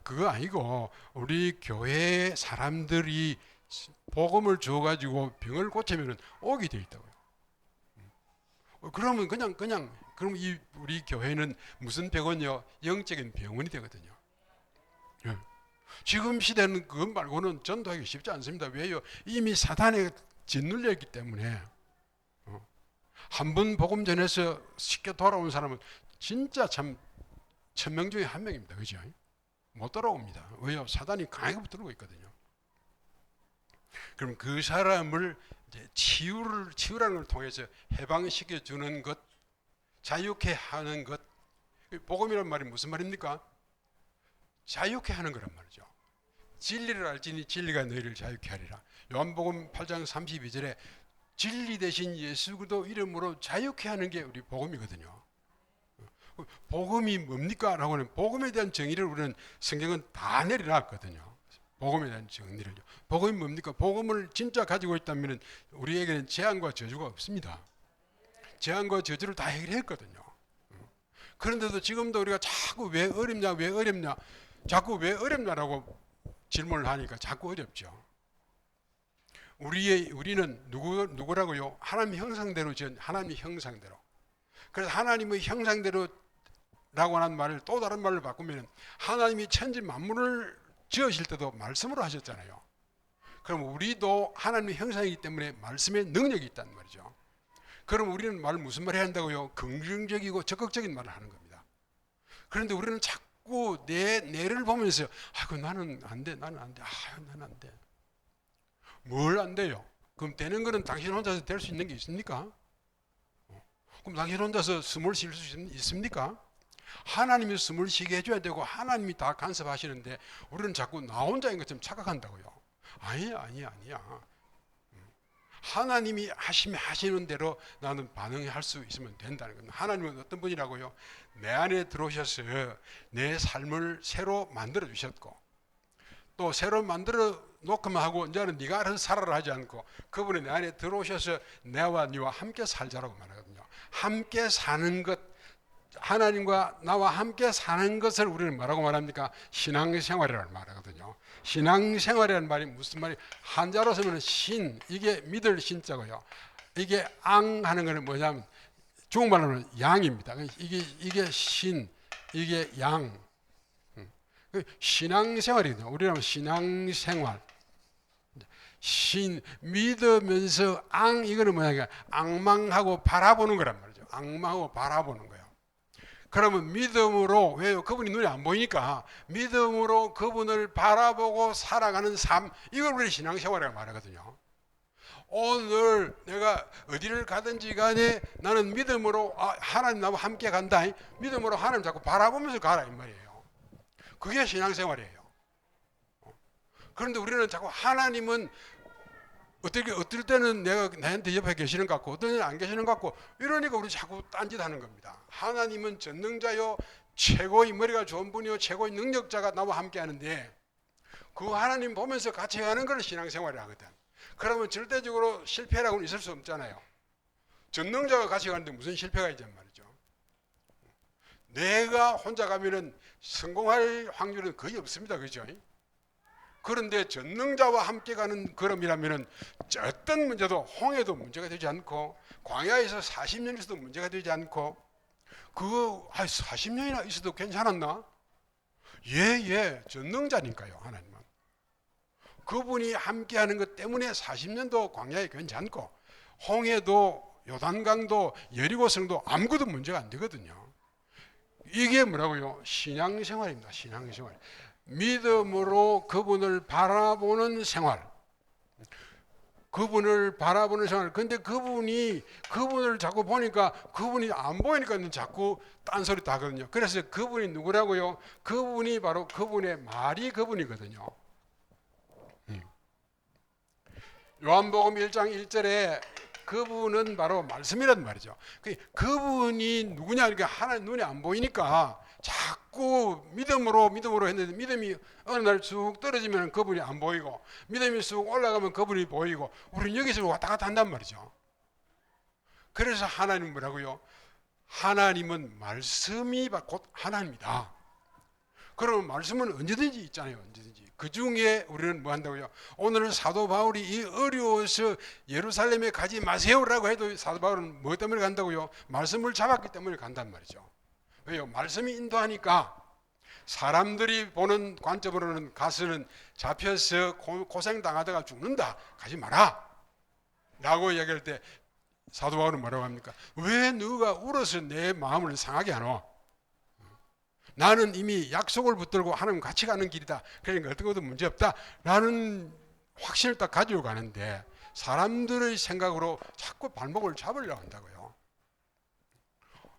그거 아니고 우리 교회 사람들이 복음을 주어가지고 병을 고치면은 오게 돼 있다고요. 그러면 그럼 우리 교회는 무슨 병원이요? 영적인 병원이 되거든요. 예. 지금 시대는 그것 말고는 전도하기 쉽지 않습니다. 왜요? 이미 사탄에 짓눌려 있기 때문에 한 번 복음 전해서 쉽게 돌아온 사람은 진짜 참 1000명 중에 1명입니다. 그죠? 못 돌아옵니다. 왜요? 사단이 강하게 붙들고 있거든요. 그럼 그 사람을 이제 치유라는 걸 통해서 해방시켜 주는 것, 자유케 하는 것. 복음이란 말이 무슨 말입니까? 자유케 하는 거란 말이죠. 진리를 알지니 진리가 너희를 자유케 하리라. 요한복음 8장 32절에 진리 대신 예수 그리스도 이름으로 자유케 하는 게 우리 복음이거든요. 복음이 뭡니까? 라고 하는 복음에 대한 정의를 우리는 성경은 다 내려놨거든요. 복음에 대한 정의를요. 복음이 뭡니까? 복음을 진짜 가지고 있다면 우리에게는 재앙과 저주가 없습니다. 재앙과 저주를 다 해결했거든요. 그런데도 지금도 우리가 자꾸 왜 어렵냐, 왜 어렵냐, 자꾸 왜 어렵냐라고 질문을 하니까 자꾸 어렵죠. 우리는 누구라고요? 하나님의 형상대로 지은 하나님의 형상대로. 그래서 하나님의 형상대로라고 하는 말을 또 다른 말로 바꾸면 하나님이 천지 만물을 지으실 때도 말씀으로 하셨잖아요. 그럼 우리도 하나님의 형상이기 때문에 말씀의 능력이 있다는 말이죠. 그럼 우리는 무슨 말 해야 한다고요? 긍정적이고 적극적인 말을 하는 겁니다. 그런데 우리는 자꾸 뇌를 보면서 나는 안 돼, 나는 안 돼, 나는 안 돼. 뭘 안 돼요? 그럼 되는 거는 당신 혼자서 될 수 있는 게 있습니까? 그럼 당신 혼자서 숨을 쉴 수 있습니까? 하나님이 숨을 쉬게 해줘야 되고 하나님이 다 간섭하시는데 우리는 자꾸 나 혼자인 것처럼 착각한다고요. 아니야. 하나님이 하시는 대로 나는 반응할 수 있으면 된다는 겁니다. 하나님은 어떤 분이라고요? 내 안에 들어오셔서 내 삶을 새로 만들어 주셨고 또 새로 만들어 놓고만 하고 이제는 네가 알아서 살아라 하지 않고 그분이 내 안에 들어오셔서 내와 네와 함께 살자라고 말하거든요. 함께 사는 것, 하나님과 나와 함께 사는 것을 우리는 뭐라고 말합니까? 신앙생활이라고 말하거든요. 신앙생활이라는 말이 무슨 말이? 한자로 쓰면 신, 이게 믿을 신자고요. 이게 앙 하는 거는 뭐냐면 중국말로는 양입니다. 이게 신, 이게 양. 신앙생활이거든요. 우리는 신앙생활. 믿으면서 이거는 뭐냐? 앙망하고 바라보는 거란 말이죠. 앙망하고 바라보는 거예요. 그러면 믿음으로, 왜요? 그분이 눈에 안 보이니까 믿음으로 그분을 바라보고 살아가는 삶, 이걸 우리 신앙생활이라고 말하거든요. 오늘 내가 어디를 가든지 간에 나는 믿음으로 하나님 나와 함께 간다. 믿음으로 하나님 자꾸 바라보면서 가라 이 말이에요. 그게 신앙생활이에요. 그런데 우리는 자꾸 하나님은 어떨 때는 나한테 옆에 계시는 것 같고 어떨 때는 안 계시는 것 같고 이러니까 우리 자꾸 딴짓하는 겁니다. 하나님은 전능자요 최고의 머리가 좋은 분이요 최고의 능력자가 나와 함께 하는데 그 하나님 보면서 같이 하는 걸 신앙생활을 하거든. 그러면 절대적으로 실패라고는 있을 수 없잖아요. 전능자가 같이 가는데 무슨 실패가 있단 말이죠. 내가 혼자 가면은 성공할 확률은 거의 없습니다. 그죠? 그런데 전능자와 함께 가는 걸음이라면은 어떤 문제도 홍해도 문제가 되지 않고 광야에서 40년 있어도 문제가 되지 않고 그거 40년이나 있어도 괜찮았나? 예, 전능자니까요. 하나님은 그분이 함께하는 것 때문에 40년도 광야에 괜찮고 홍해도 요단강도 여리고성도 아무것도 문제가 안 되거든요. 이게 뭐라고요? 신앙생활입니다. 신앙생활. 믿음으로 그분을 바라보는 생활. 그분을 바라보는 생활. 근데 그분을 자꾸 보니까 그분이 안 보이니까 자꾸 딴소리 다 하거든요. 그래서 그분이 누구라고요? 그분이 바로 그분의 말이 그분이거든요. 요한복음 1장 1절에 그분은 바로 말씀이란 말이죠. 그분이 누구냐? 그러니까 하나님 눈에 안 보이니까 자꾸 믿음으로 했는데 믿음이 어느 날 쑥 떨어지면 그분이 안 보이고 믿음이 쑥 올라가면 그분이 보이고 우리는 여기서 왔다 갔다 한단 말이죠. 그래서 하나님은 뭐라고요? 하나님은 말씀이 곧 하나님이다. 그러면 말씀은 언제든지 있잖아요. 언제든지. 그 중에 우리는 뭐 한다고요? 오늘 사도 바울이 이 어려워서 예루살렘에 가지 마세요라고 해도 사도 바울은 뭐 때문에 간다고요? 말씀을 잡았기 때문에 간단 말이죠. 왜요? 말씀이 인도하니까 사람들이 보는 관점으로는 가서는 잡혀서 고생당하다가 죽는다. 가지 마라. 라고 이야기할 때 사도 바울은 뭐라고 합니까? 왜 너가 울어서 내 마음을 상하게 하노? 나는 이미 약속을 붙들고 하나님 같이 가는 길이다. 그러니까 어떻게든 문제없다. 라는 확신을 딱 가지고 가는데 사람들의 생각으로 자꾸 발목을 잡으려고 한다고요.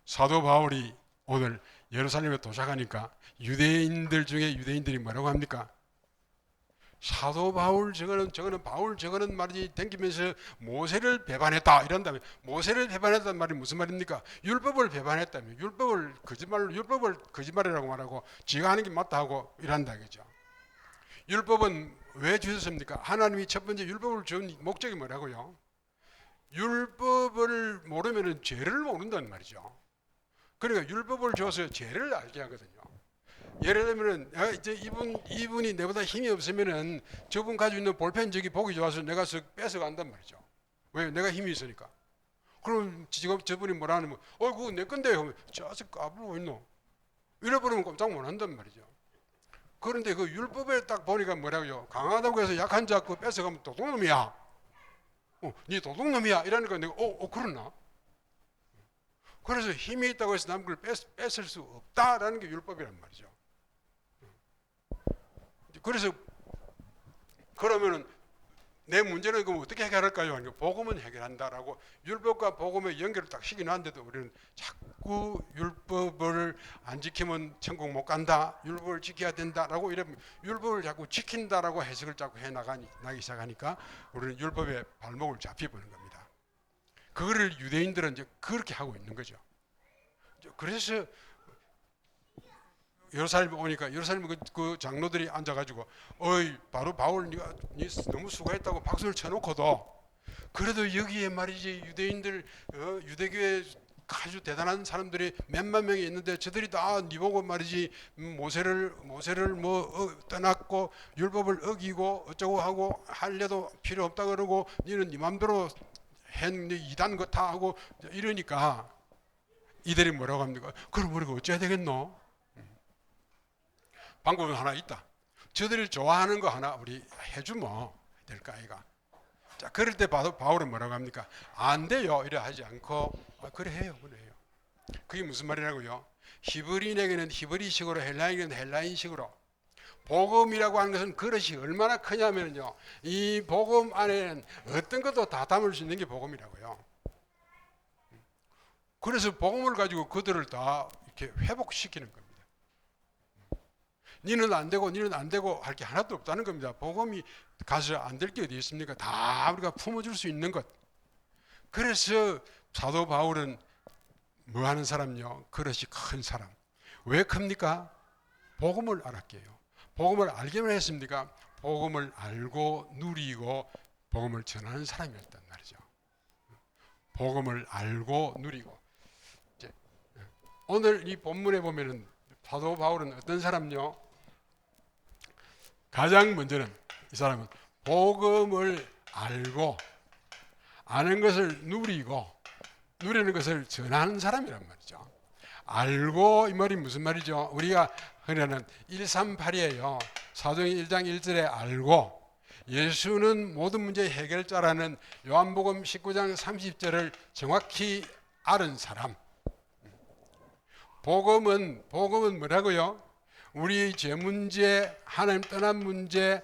사도 바울이 오늘 예루살렘에 도착하니까 유대인들 중에 유대인들이 뭐라고 합니까? 사도 바울 저거는 바울 저거는 말이지 댕기면서 모세를 배반했다 이런다며. 모세를 배반했다는 말이 무슨 말입니까? 율법을 배반했다며. 율법을 거짓말이라고 말하고 지가 하는 게 맞다 하고 이란다 그죠? 율법은 왜 주셨습니까? 하나님이 첫 번째 율법을 준 목적이 뭐라고요? 율법을 모르면 죄를 모른다는 말이죠. 그러니까 율법을 줘서 죄를 알게 하거든요. 예를 들면은 이제 이분이 내보다 힘이 없으면은 저분 가지고 있는 볼펜 저기 보기 좋아서 내가 뺏어 간단 말이죠. 왜? 내가 힘이 있으니까. 그럼 저분이 뭐라 하면 그거 내 건데 하면 저서 까불고 있노. 잃어버리면 꼼짝 못 한단 말이죠. 그런데 그 율법에 딱 보니까 뭐라고요? 강하다고 해서 약한 자 그 뺏어가면 도둑놈이야. 니 도둑놈이야. 이러니까 내가 그러나? 그래서 힘이 있다고 해서 남 걸 뺏을 수 없다라는 게 율법이란 말이죠. 그래서 그러면은 내 문제는 그럼 어떻게 해결할까요? 하니까 복음은 해결한다라고 율법과 복음의 연결을 딱 시켜놨는데도 우리는 자꾸 율법을 안 지키면 천국 못 간다, 율법을 지켜야 된다라고 이러면 율법을 자꾸 지킨다라고 해석을 자꾸 해나가기 시작하니까 우리는 율법에 발목을 잡혀보는 겁니다. 그거를 유대인들은 이제 그렇게 하고 있는 거죠. 그래서 예루살렘에 오니까 예루살렘 그 장로들이 앉아가지고 바로 바울 네가 너무 수고했다고 박수를 쳐놓고도 그래도 여기에 말이지 유대인들 유대교에 아주 대단한 사람들이 몇만 명이 있는데 저들이 다 네 보고 말이지 모세를 떠났고 율법을 어기고 어쩌고 하고 할래도 필요 없다 그러고 너는 네 맘대로 이단 거 다 하고 이러니까 이들이 뭐라고 합니까? 그럼 우리가 어째야 되겠노? 방법은 하나 있다. 저들이 좋아하는 거 하나 우리 해주면 될까 아이가. 자, 그럴 때 바울은 뭐라고 합니까? 안 돼요 이래 하지 않고 그래 해요. 그게 무슨 말이라고요? 히브리인에게는 히브리식으로 헬라인에게는 헬라인식으로. 복음이라고 하는 것은 그릇이 얼마나 크냐면요, 이 복음 안에는 어떤 것도 다 담을 수 있는 게 복음이라고요. 그래서 복음을 가지고 그들을 다 이렇게 회복시키는 겁니다. 니는 안 되고 할 게 하나도 없다는 겁니다. 복음이 가서 안 될 게 어디 있습니까? 다 우리가 품어줄 수 있는 것. 그래서 사도 바울은 뭐 하는 사람요? 그릇이 큰 사람. 왜 큽니까? 복음을 알았게요. 복음을 알기만 했습니까? 복음을 알고 누리고 복음을 전하는 사람이었단 말이죠. 복음을 알고 누리고. 이제 오늘 이 본문에 보면은 사도 바울은 어떤 사람요? 가장 먼저는 이 사람은 복음을 알고 아는 것을 누리는 것을 전하는 사람이란 말이죠. 알고 이 말이 무슨 말이죠? 우리가 흔히는 138이에요. 사도행 1장 1절에 알고 예수는 모든 문제의 해결자라는 요한복음 19장 30절을 정확히 아는 사람. 복음은 뭐라고요? 우리의 죄 문제, 하나님 떠난 문제,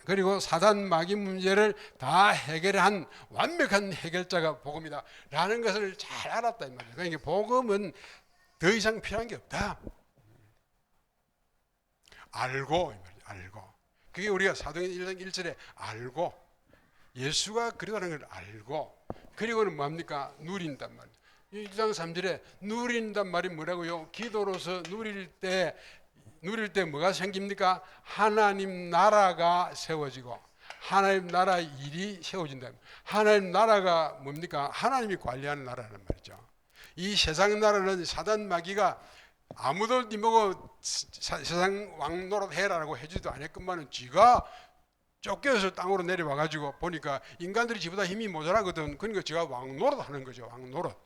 그리고 사단 마귀 문제를 다 해결한 완벽한 해결자가 복음이다 라는 것을 잘 알았다 이 말이에요. 그러니까 복음은 더 이상 필요한 게 없다. 알고 이 말이에요. 알고. 그게 우리가 사도행 1장 1절에 알고 예수가 그리고라는 걸 알고 그리고는 뭡니까? 누린단 말이에요. 1장 3절에 누린단 말이 뭐라고요? 기도로서 누릴 때 뭐가 생깁니까? 하나님 나라가 세워지고 하나님 나라 일이 세워진다. 하나님 나라가 뭡니까? 하나님이 관리하는 나라란 말이죠. 이 세상 나라는 사단 마귀가 아무도 니보고 세상 왕 노릇 해라라고 해주지도 않았건만은 지가 쫓겨서 땅으로 내려와 가지고 보니까 인간들이 지보다 힘이 모자라거든. 그러니까 지가 왕 노릇 하는 거죠. 왕 노릇.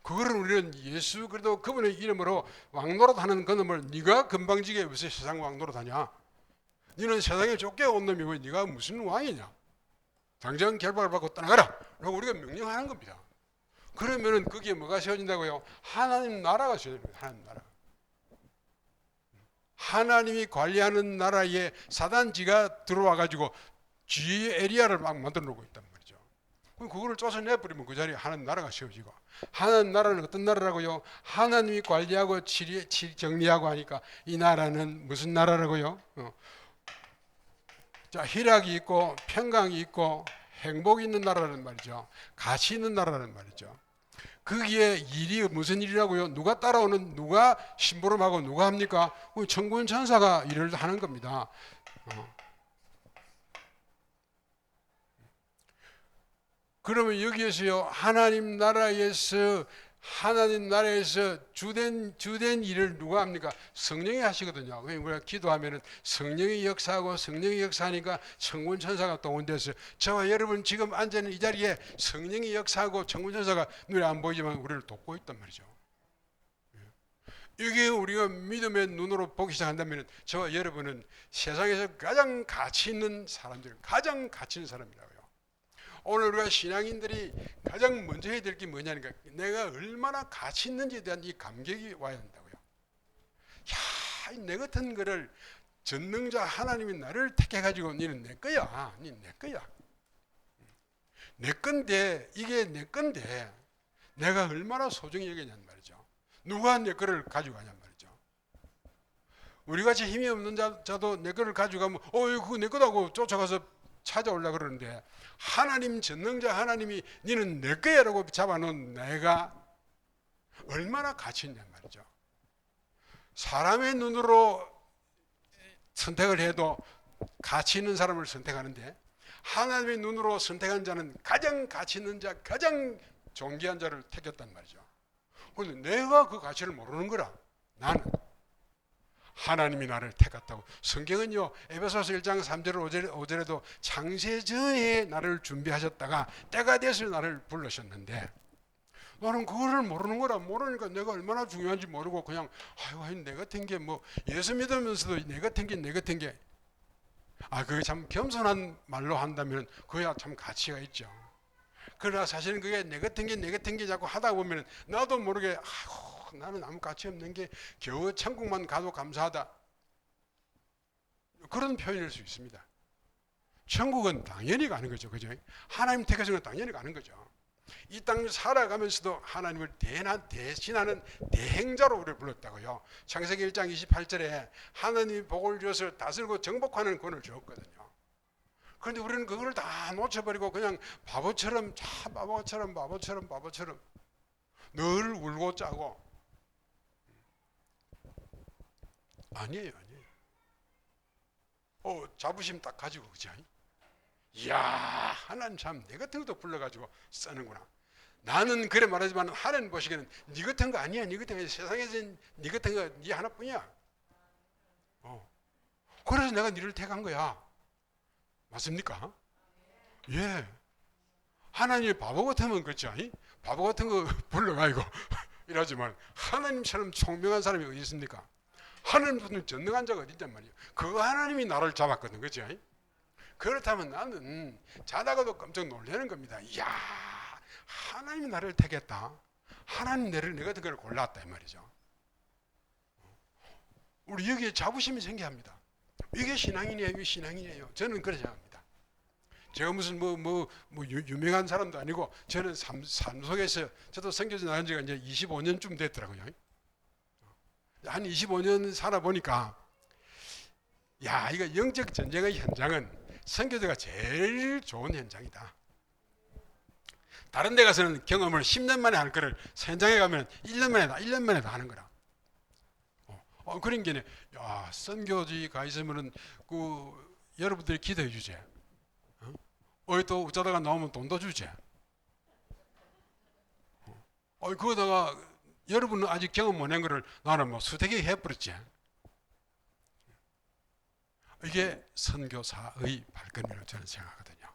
그거를 우리는 예수 그래도 그분의 이름으로 왕노릇 하는 그놈을 네가 건방지게 왜 세상 왕노릇 하냐? 너는 세상에 쫓겨온 놈이고 네가 무슨 왕이냐? 당장 결박을 받고 떠나가라 라고 우리가 명령하는 겁니다. 그러면은 거기에 뭐가 세워진다고요? 하나님 나라가 세워집니다. 하나님이 관리하는 나라에 사단지가 들어와 가지고 지 에리아를 막 만들어 놓고 있단 말이죠. 그럼 그거를 쫓아내 버리면 그 자리에 하나님 나라가 세워지고, 하나님 나라는 어떤 나라라고요? 하나님이 관리하고 정리하고 하니까 이 나라는 무슨 나라라고요? 자, 희락이 있고 평강이 있고 행복이 있는 나라는 말이죠. 가치 있는 나라는 말이죠. 거기에 일이 무슨 일이라고요? 누가 따라오는, 누가 심부름하고 누가 합니까? 천군 천사가 일을 하는 겁니다. 그러면 여기에서요, 하나님 나라에서 주된 일을 누가 합니까? 성령이 하시거든요. 우리가 기도하면은 성령이 역사하고, 성령이 역사하니까 천군 천사가 또 온 데서, 저와 여러분 지금 앉아있는 이 자리에 성령이 역사하고 천군 천사가 눈에 안 보이지만 우리를 돕고 있단 말이죠. 이게 우리가 믿음의 눈으로 보기 시작한다면 저와 여러분은 세상에서 가장 가치 있는 사람들, 가장 가치 있는 사람이라고요. 오늘 우리가 신앙인들이 가장 먼저 해야 될 게 뭐냐니까, 내가 얼마나 가치 있는지에 대한 이 감격이 와야 한다고요. 야, 내 같은 거를 전능자 하나님이 나를 택해가지고 너는 내 거야. 너는 내 거야. 내 건데, 이게 내 건데 내가 얼마나 소중히 여기냐는 말이죠. 누가 내 거를 가져가냔 말이죠. 우리같이 힘이 없는 자도 내 거를 가져가면 그거 내 거다고 쫓아가서 찾아오려고 그러는데, 하나님 전능자 하나님이 너는 내 거야라고 잡아놓은 내가 얼마나 가치 있냔 말이죠. 사람의 눈으로 선택을 해도 가치 있는 사람을 선택하는데, 하나님의 눈으로 선택한 자는 가장 가치 있는 자, 가장 존귀한 자를 택했단 말이죠. 그런데 내가 그 가치를 모르는 거라. 나는 하나님이 나를 택했다고. 성경은요, 에베소서 1장 3절 5절에도 창세전에 나를 준비하셨다가 때가 돼서 나를 부르셨는데, 나는 그거를 모르는 거라. 모르니까 내가 얼마나 중요한지 모르고 그냥 내 같은 게 뭐, 예수 믿으면서도 내 같은 게 그게 참 겸손한 말로 한다면 그야 참 가치가 있죠. 그러나 사실은 그게 내 같은 게 자꾸 하다 보면 나도 모르게 나는 아무 가치 없는 게 겨우 천국만 가도 감사하다, 그런 표현일 수 있습니다. 천국은 당연히 가는 거죠. 그죠? 하나님 택하신 건 당연히 가는 거죠. 이 땅을 살아가면서도 하나님을 대신하는 대행자로 우리를 불렀다고요. 창세기 1장 28절에 하나님이 복을 주어서 다스리고 정복하는 권을 주었거든요. 그런데 우리는 그걸 다 놓쳐버리고 그냥 바보처럼 늘 울고 짜고. 아니에요. 자부심 딱 가지고, 그죠? 이야, 하나님 참 내 같은 것도 불러가지고 쓰는구나. 나는 그래 말하지만 하나님 보시기에는 네 같은 거 아니야. 네 같은 거, 세상에서 네 같은 거 네 하나뿐이야. 그래서 내가 너를 택한 거야. 맞습니까? 예. 하나님이 바보 같으면 그렇죠. 바보 같은 거 불러가지고 이러지만 하나님처럼聪명한 사람이 어디 있습니까? 하나님보다 전능한 자가 어디 있단 말이에요. 그 하나님이 나를 잡았거든. 그렇죠? 그렇다면 나는 자다가도 깜짝 놀라는 겁니다. 이야, 하나님이 나를 택했다. 하나님 내 같은 걸 골랐다 이 말이죠. 우리 여기에 자부심이 생겨합니다. 이게 신앙이네요. 이게 신앙이네요. 저는 그렇게 생각합니다. 제가 무슨 유명한 사람도 아니고, 저는 삶 속에서, 저도 선교지 나간 지가 이제 25년쯤 됐더라고요. 한 25년 살아보니까, 야, 이거 영적 전쟁의 현장은 선교제가 제일 좋은 현장이다. 다른 데 가서는 경험을 10년 만에 하는 거를 현장에 가면 1년 만에 다 하는 거라. 그런 게, 야, 선교지 가 있으면은 여러분들이 기도해 주지. 또 어쩌다가 나오면 돈도 주지. 그거다가 여러분은 아직 경험 못 한 거를 나는 뭐 수되게 해버렸지. 이게 선교사의 발걸음이라고 저는 생각하거든요.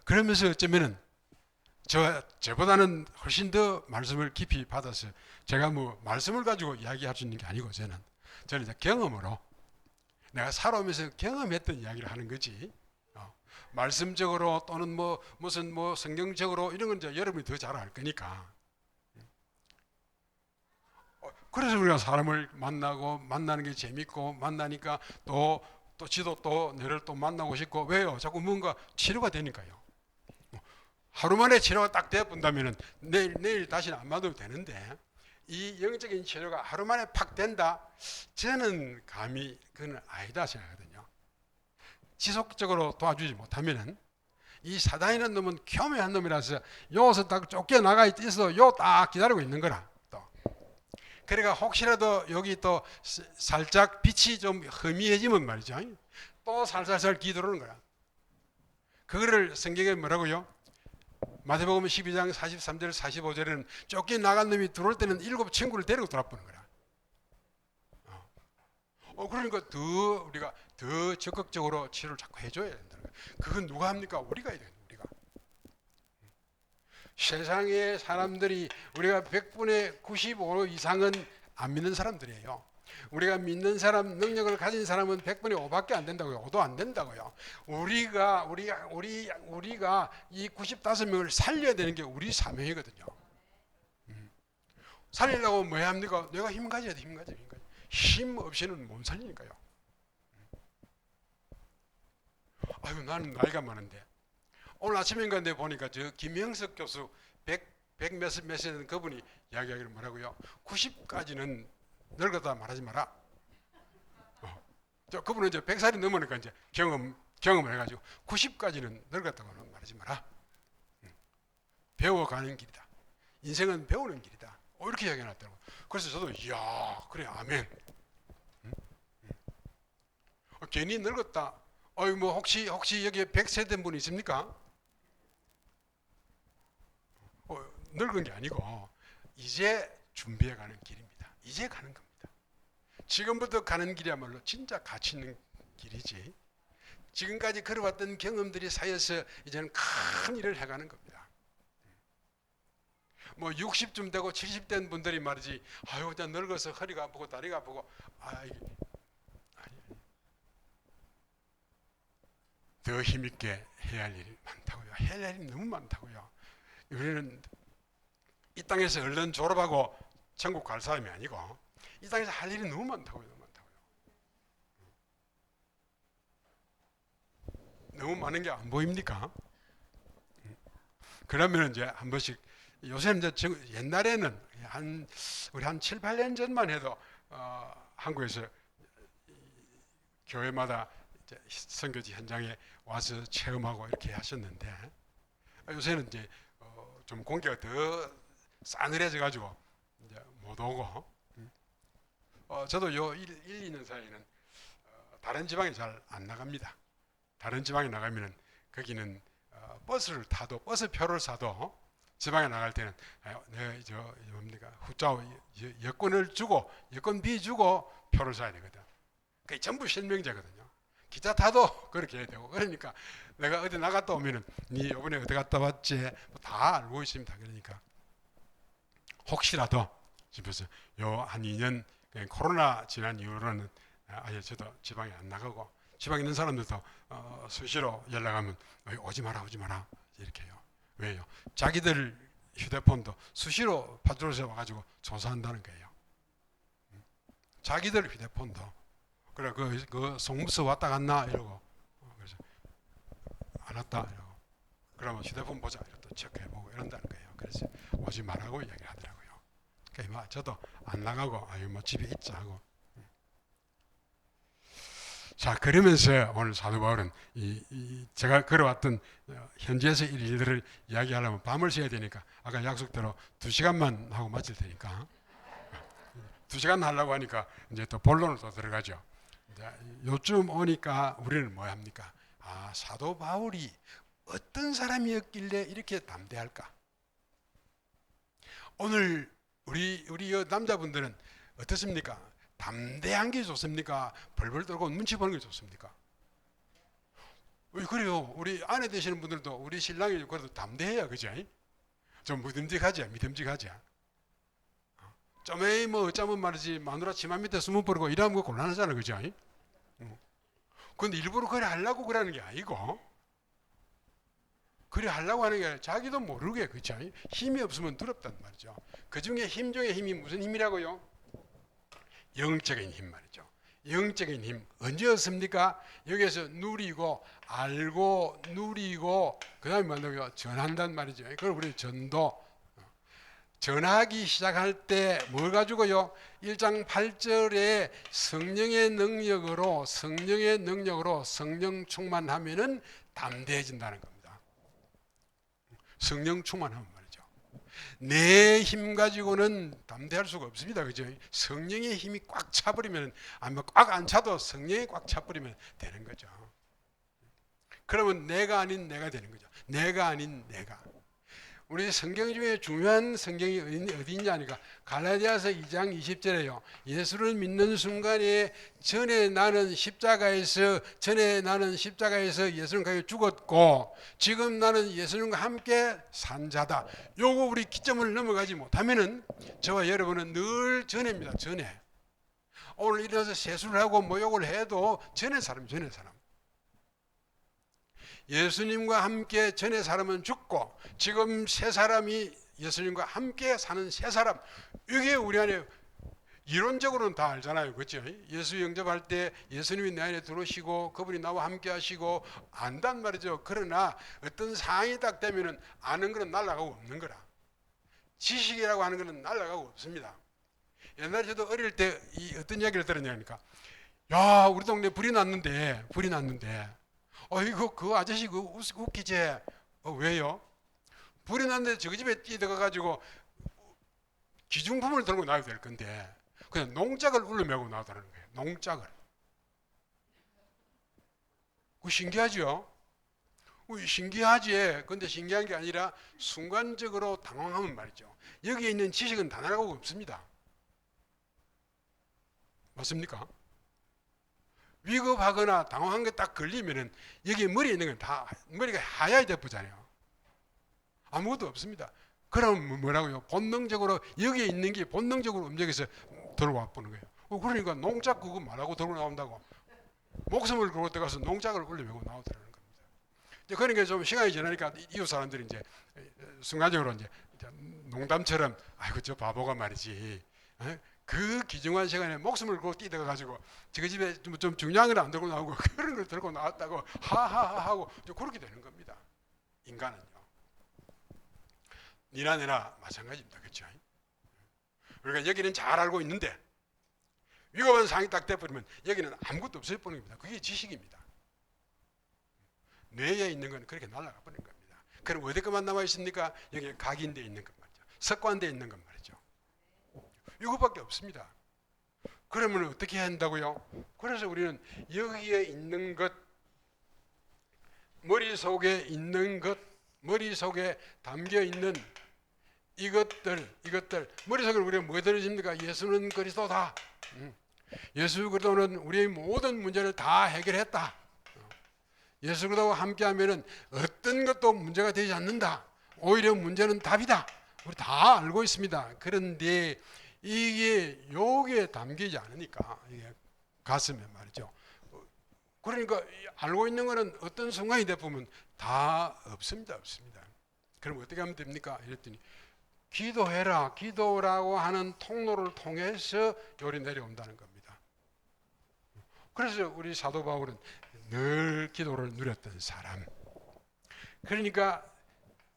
그러면서 어쩌면은 저보다는 훨씬 더 말씀을 깊이 받아서, 제가 뭐 말씀을 가지고 이야기할 수 있는 게 아니고, 저는 이제 경험으로 내가 살아오면서 경험했던 이야기를 하는 거지. 말씀적으로 또는 무슨 성경적으로 이런 건 이제 여러분이 더 잘 알 거니까. 그래서 우리가 사람을 만나고 만나는 게 재밌고 만나니까 또 지도 또 너를 또 만나고 싶고 왜요? 자꾸 뭔가 치료가 되니까요. 하루 만에 치료가 딱 되어본다면 내일 다시는 안 만나도 되는데 이 영적인 치료가 하루 만에 팍 된다? 저는 감히 그건 아니다 생각하거든요. 지속적으로 도와주지 못하면은 이 사단이라는 놈은 교묘한 놈이라서 여기서 딱 쫓겨나가 있어서 요 딱 기다리고 있는 거라. 또 그러니까 혹시라도 여기 또 살짝 빛이 좀 흐미해지면 말이죠, 또 살살살 기들어오는 거야. 그거를 성경에 뭐라고요? 마태복음 12장 43절 45절에는 쫓겨나간 놈이 들어올 때는 7 친구를 데리고 돌아보는 거라. 그러니까 우리가 더 적극적으로 치료를 자꾸 해줘야 된다. 그건 누가 합니까? 우리가 해야 됩니다. 우리가. 세상의 사람들이 우리가 100분의 95 이상은 안 믿는 사람들이에요. 우리가 믿는 사람, 능력을 가진 사람은 100분의 5밖에 안 된다고요. 5도 안 된다고요. 우리가 이 95명을 살려야 되는 게 우리 사명이거든요. 살리려고 뭐 해야 합니까? 내가 힘 가져야 돼. 힘 없이는 못 살리니까요. 아유, 나는 나이가 많은데 오늘 아침인가 내 보니까 저 김형석 교수 100 몇세 되는 그분이 이야기하기를 뭐라고요? 90까지는 늙었다 말하지 마라. 그분은 이제 100살이 넘으니까 이제 경험을 해가지고 90까지는 늙었다고는 말하지 마라. 배워가는 길이다. 인생은 배우는 길이다. 이렇게 이야기해놨더라고. 그래서 저도 이야, 그래, 아멘. 괜히 늙었다. 뭐 혹시 여기에 100세 된 분이 있습니까? 늙은 게 아니고 이제 준비해가는 길입니다. 이제 가는 겁니다. 지금부터 가는 길이야말로 진짜 가치 있는 길이지. 지금까지 걸어왔던 경험들이 쌓여서 이제는 큰 일을 해가는 겁니다. 뭐 60쯤 되고 70 된 분들이 말이지, 아유, 그냥 늙어서 허리가 아프고 다리가 아프고, 아니. 더 힘있게 해야 할 일이 많다고요. 해야 할 일이 너무 많다고요. 우리는 이 땅에서 얼른 졸업하고 천국 갈 사람이 아니고 이 땅에서 할 일이 너무 많다고요. 너무 많은 게 안 보입니까? 그러면 이제 한 번씩 요새는 이제 옛날에는 우리 한 7, 8년 전만 해도 한국에서 교회마다 이제 선교지 현장에 와서 체험하고 이렇게 하셨는데 요새는 이제 좀 공기가 더 싸늘해져 가지고 이제 못 오고 저도 요 1, 2년 사이에는 다른 지방에 잘 안 나갑니다. 다른 지방에 나가면은 거기는 버스를 타도 버스표를 사도 지방에 나갈 때는 내가 저 뭡니까 후짜오 여권을 주고 여권비 주고 표를 사야 되거든. 그게 전부 실명제거든요. 기차 타도 그렇게 해야 되고 그러니까 내가 어디 나갔다 오면은 니 이번에 어디 갔다 왔지 뭐 다 알고 있습니다. 그러니까 혹시라도 집에서 요 한 2년 코로나 지난 이후로는 아예 저도 지방에 안 나가고 지방에 있는 사람들도 수시로 연락하면 오지 마라 이렇게 해요. 왜요? 자기들 휴대폰도 수시로 파트롤에서 와가지고 조사한다는 거예요. 자기들 휴대폰도 그래 그 송무서 왔다 갔나 이러고 그래서 안 왔다 이러고 그러면 휴대폰 보자 이러고 체크해보고 이런다는 거예요. 그래서 오지 말라고 이야기하더라고요. 그러니까 저도 안 나가고 아유 뭐 집에 있자 하고. 자, 그러면서 오늘 사도 바울은 제가 걸어왔던 현지에서 일들을 이야기하려면 밤을 새야 되니까 아까 약속대로 2시간만 하고 마칠 테니까 2시간 하려고 하니까 이제 또 본론으로 또 들어가죠. 요쯤 오니까 우리는 뭐 합니까? 사도 바울이 어떤 사람이었길래 이렇게 담대할까? 오늘 우리 남자분들은 어떻습니까? 담대한 게 좋습니까? 벌벌 떨고 눈치 보는 게 좋습니까? 왜 그래요? 우리 아내 되시는 분들도 우리 신랑이 그래도 담대해야 그죠? 좀 믿음직하지. 좀 에이 뭐 어쩌면 말이지 마누라 치마 밑에 숨어 버리고 이러면 그 곤란하잖아 그죠? 근데 일부러 그래 하려고 그러는 게 아니고 그래 하려고 하는 게 아니라 자기도 모르게 그죠? 힘이 없으면 두렵단 말이죠. 그 중에 힘 중에 힘이 무슨 힘이라고요? 영적인 힘 말이죠. 영적인 힘 언제 얻습니까? 여기에서 누리고 알고 누리고 그 다음에 뭐냐고요? 전한단 말이죠. 그걸 우리 전도 전하기 시작할 때 뭘 가지고요? 1장 8절에 성령의 능력으로 성령 충만하면은 담대해진다는 겁니다. 성령 충만하면 말이죠. 내 힘 가지고는 담대할 수가 없습니다. 그죠? 성령의 힘이 꽉 차버리면, 아마 꽉 안 차도 성령이 꽉 차버리면 되는 거죠. 그러면 내가 아닌 내가 되는 거죠. 내가 아닌 내가. 우리 성경 중에 중요한 성경이 어디 있냐니까 갈라디아서 2장 20절에요. 예수를 믿는 순간에 전에 나는 십자가에서 예수님과 죽었고 지금 나는 예수님과 함께 산 자다. 요거 우리 기점을 넘어가지 못하면은 저와 여러분은 늘 전에입니다. 전에. 오늘 일어나서 세수를 하고 모욕을 해도 전에 사람. 예수님과 함께 전에 사람은 죽고 지금 새 사람이 예수님과 함께 사는 새 사람. 이게 우리 안에 이론적으로는 다 알잖아요. 그렇죠? 예수 영접할 때 예수님이 내 안에 들어오시고 그분이 나와 함께 하시고 안단 말이죠. 그러나 어떤 상황이 딱 되면은 아는 거는 날아가고 없는 거라. 지식이라고 하는 거는 날아가고 없습니다. 옛날에 저도 어릴 때 어떤 이야기를 들었냐니까 야 우리 동네 불이 났는데 이거 그 아저씨 그 웃기지? 왜요? 불이 났는데 저기 집에 뛰어가가지고 기중품을 들고 나와야 될 건데 그냥 농짝을 울려매고 나오더라는 거예요. 농짝을. 그거 신기하죠? 신기하지. 근데 신기한 게 아니라 순간적으로 당황하면 말이죠. 여기에 있는 지식은 다 날아가고 없습니다. 맞습니까? 위급하거나 당황한 게 딱 걸리면은 여기 머리에 있는 건 다 머리가 하얗게 돼버잖아요. 아무것도 없습니다. 그럼 뭐라고요? 본능적으로 여기에 있는 게 본능적으로 움직여서 들어와 보는 거예요. 그러니까 농작 그거 말하고 들고 나온다고 목숨을 걸고 들어가서 농작을 올려매고 나오더라는 겁니다. 그러니까 좀 시간이 지나니까 이웃 사람들이 이제 순간적으로 이제 농담처럼 아이고 저 바보가 말이지. 그 귀중한 시간에 목숨을 걸고 뛰어가가지고 저희 집에 좀 중요한 건 안 들고 나오고 그런 걸 들고 나왔다고 하하하 하고 그렇게 되는 겁니다. 인간은요. 니나 내나 마찬가지입니다. 그렇죠? 우리가 여기는 잘 알고 있는데 위급한 상황이 딱 돼버리면 여기는 아무것도 없을 뿐입니다. 그게 지식입니다. 뇌에 있는 건 그렇게 날아가 버린 겁니다. 그럼 어디까만 남아 있습니까? 여기 각인되어 있는 것 말이죠. 석관되어 있는 것 말이죠. 이거밖에 없습니다. 그러면 어떻게 해야 한다고요? 그래서 우리는 여기에 있는 것, 머릿속에 있는 것, 머릿속에 담겨 있는 이것들 머릿속에 우리가 뭐 들어집니까? 예수는 그리스도다. 예수 그리스도는 우리의 모든 문제를 다 해결했다. 예수 그리스도와 함께하면은 어떤 것도 문제가 되지 않는다. 오히려 문제는 답이다. 우리 다 알고 있습니다. 그런데 이게 여기에 담기지 않으니까 이게 가슴에 말이죠. 그러니까 알고 있는 거는 어떤 순간이 되면 다 없습니다. 그럼 어떻게 하면 됩니까? 이랬더니 기도해라. 기도라고 하는 통로를 통해서 요리 내려온다는 겁니다. 그래서 우리 사도 바울은 늘 기도를 누렸던 사람. 그러니까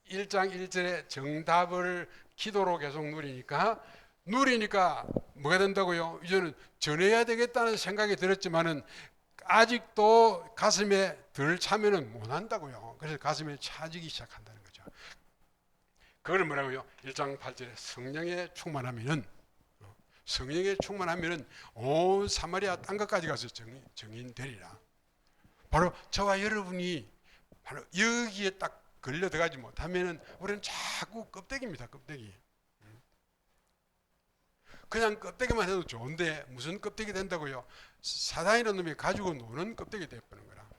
1장 1절에 정답을 기도로 계속 누리니까 뭐가 된다고요? 이제는 전해야 되겠다는 생각이 들었지만은 아직도 가슴에 덜 차면은 못 한다고요. 그래서 가슴에 차지기 시작한다는 거죠. 그걸 뭐라고요? 1장 8절에 성령에 충만하면은 온 사마리아 땅끝까지 가서 정인되리라. 바로 저와 여러분이 바로 여기에 딱 걸려 들어가지 못하면은 우리는 자꾸 껍데기입니다. 껍데기. 그냥 껍데기만 해도 좋은데 무슨 껍데기 된다고요? 사단이라는 놈이 가지고 노는 껍데기 되어버리는 거라.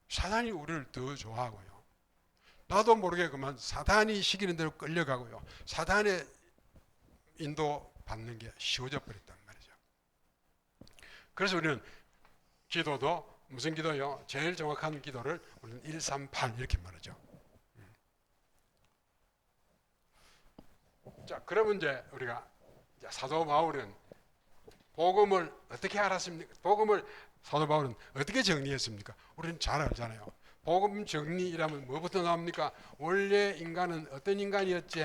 사단이 우리를 더 좋아하고요. 나도 모르게 그만 사단이 시키는 대로 끌려가고요. 사단의 인도 받는 게 쉬워져 버렸단 말이죠. 그래서 우리는 기도도 무슨 기도요? 제일 정확한 기도를 우리는 138 이렇게 말하죠. 자, 그러면 이제 우리가 사도 바울은 복음을 어떻게 알았습니까? 복음을 사도 바울은 어떻게 정리했습니까? 우리는 잘 알잖아요. 복음 정리라면 뭐부터 나옵니까? 원래 인간은 어떤 인간이었지?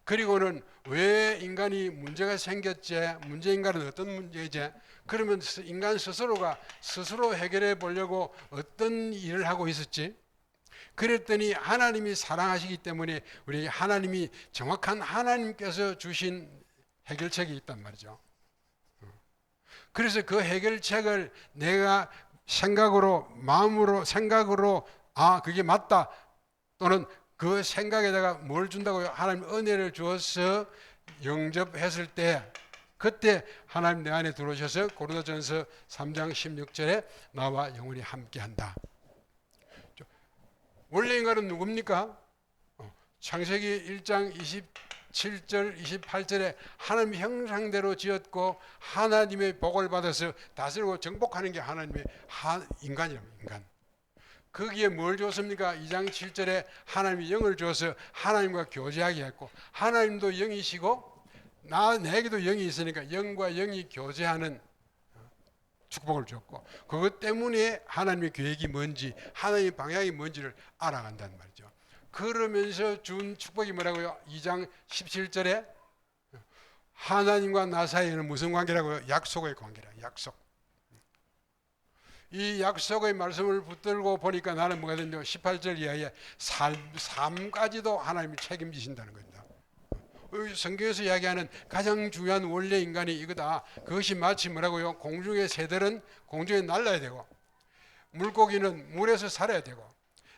그리고는 왜 인간이 문제가 생겼지? 문제 인간은 어떤 문제지? 그러면 인간 스스로가 스스로 해결해 보려고 어떤 일을 하고 있었지? 그랬더니 하나님이 사랑하시기 때문에 우리 하나님이 정확한 하나님께서 주신 해결책이 있단 말이죠. 그래서 그 해결책을 내가 생각으로 마음으로 생각으로 그게 맞다 또는 그 생각에다가 뭘 준다고요? 하나님 은혜를 주어서 영접했을 때 그때 하나님 내 안에 들어오셔서 고린도전서 3장 16절에 나와 영원히 함께한다. 원래 인간은 누굽니까? 창세기 1장 27절 28절에 하나님 형상대로 지었고 하나님의 복을 받아서 다스리고 정복하는 게 하나님의 인간이랍니다. 인간. 거기에 뭘 줬습니까? 2장 7절에 하나님이 영을 주어서 하나님과 교제하게 했고 하나님도 영이시고 내게도 영이 있으니까 영과 영이 교제하는 축복을 줬고 그것 때문에 하나님의 계획이 뭔지 하나님의 방향이 뭔지를 알아간다는 말이죠. 그러면서 준 축복이 뭐라고요? 2장 17절에 하나님과 나 사이에는 무슨 관계라고요? 약속의 관계라. 약속. 이 약속의 말씀을 붙들고 보니까 나는 뭐가 되냐? 18절 이하에 삶까지도 하나님이 책임지신다는 겁니다. 성경에서 이야기하는 가장 중요한 원래 인간이 이거다. 그것이 마치 뭐라고요? 공중의 새들은 공중에 날아야 되고 물고기는 물에서 살아야 되고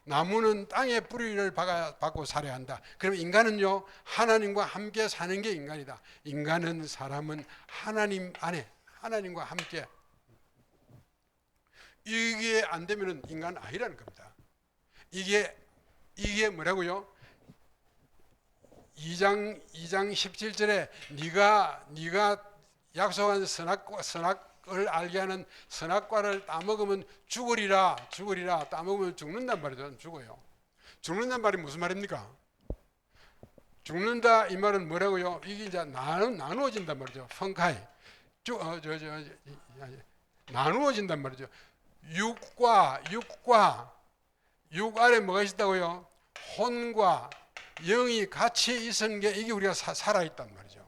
나무는 땅에 뿌리를 박고 살아야 한다. 그럼 인간은요 하나님과 함께 사는 게 인간이다. 인간은 사람은 하나님 안에 하나님과 함께 이게 안 되면은 인간 아니라는 겁니다. 이게 뭐라고요? 2장 17절에 네가 약속한 선악을 알게 하는 선악과를 따먹으면 죽으리라. 따먹으면 죽는단 말이죠. 죽어요. 죽는단 말이 무슨 말입니까? 죽는다 이 말은 뭐라고요? 이게 이제 나누어진단 말이죠. 펑카이. 나누어진단 말이죠. 육 아래 뭐가 있다고요? 혼과 영이 같이 있은 게 이게 우리가 살아있단 말이죠.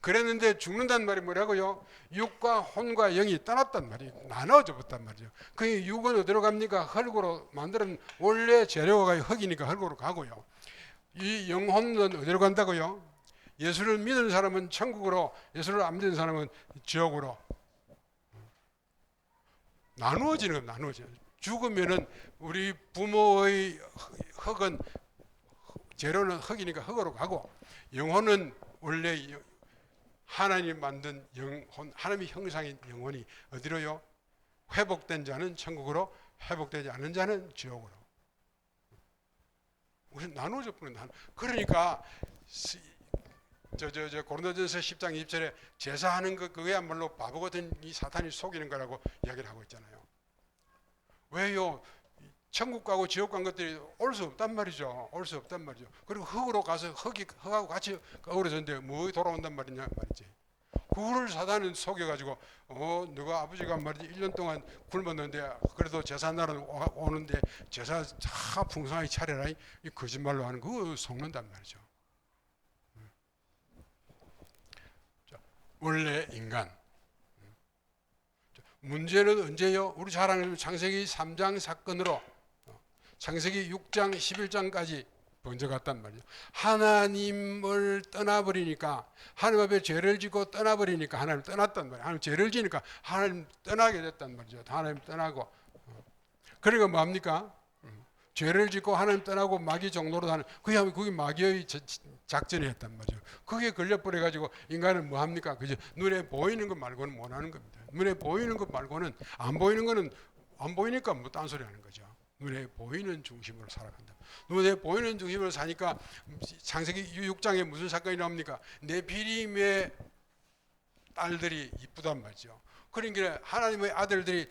그랬는데 죽는단 말이 뭐라고요? 육과 혼과 영이 떠났단 말이에요. 나눠져 버렸단 말이죠. 그 육은 어디로 갑니까? 흙으로 만드는 원래 재료가 흙이니까 흙으로 가고요. 이 영혼은 어디로 간다고요? 예수를 믿는 사람은 천국으로, 예수를 안 믿는 사람은 지옥으로. 나누어지는 건 나누어져요. 죽으면은 우리 부모의 흙은 재료는 흙이니까 흙으로 가고 영혼은 원래 하나님 만든 영혼, 하나님의 형상인 영혼이 어디로요? 회복된 자는 천국으로, 회복되지 않은 자는 지옥으로. 우리는 나누어져 버린 그러니까 고린도전서 10장 20절에 제사하는 것 그게야말로 바보 같은 이 사탄이 속이는 거라고 이야기를 하고 있잖아요. 왜요? 천국 가고 지옥 간 것들이 올 수 없단 말이죠. 올 수 없단 말이죠. 그리고 흙으로 가서 흙하고 같이 어우러졌는데 뭐 돌아온단 말이냐 말이지. 그거를 사단은 속여가지고 너가 아버지가 말이지 1년 동안 굶었는데 그래도 제사 날은 오는데 제사 다 풍성하게 차려라 이 거짓말로 하는 그거 속는단 말이죠. 원래 인간 문제는 언제요? 우리 잘 아는 창세기 3장 사건으로 창세기 6장 11장까지 먼저 갔단 말이죠. 하나님을 떠나버리니까 하나님 앞에 죄를 짓고 떠나버리니까 하나님 떠났단 말이에요. 하나님 죄를 지니까 하나님 떠나게 됐단 말이죠. 하나님 떠나고 그러니까 뭐합니까? 죄를 짓고 하나님 떠나고 마귀 종로로 하는 그게 마귀의 작전이었단 말이죠. 그게 걸려버려 가지고 인간은 뭐합니까? 그죠? 눈에 보이는 것 말고는 못하는 겁니다. 눈에 보이는 것 말고는 안 보이는 거는 안 보이니까 뭐 딴소리 하는 거죠. 눈에 보이는 중심으로 살아간다. 눈에 보이는 중심으로 사니까 창세기 6장에 무슨 사건이 나옵니까? 네피림의 딸들이 이쁘단 말이죠. 그러니까 하나님의 아들들이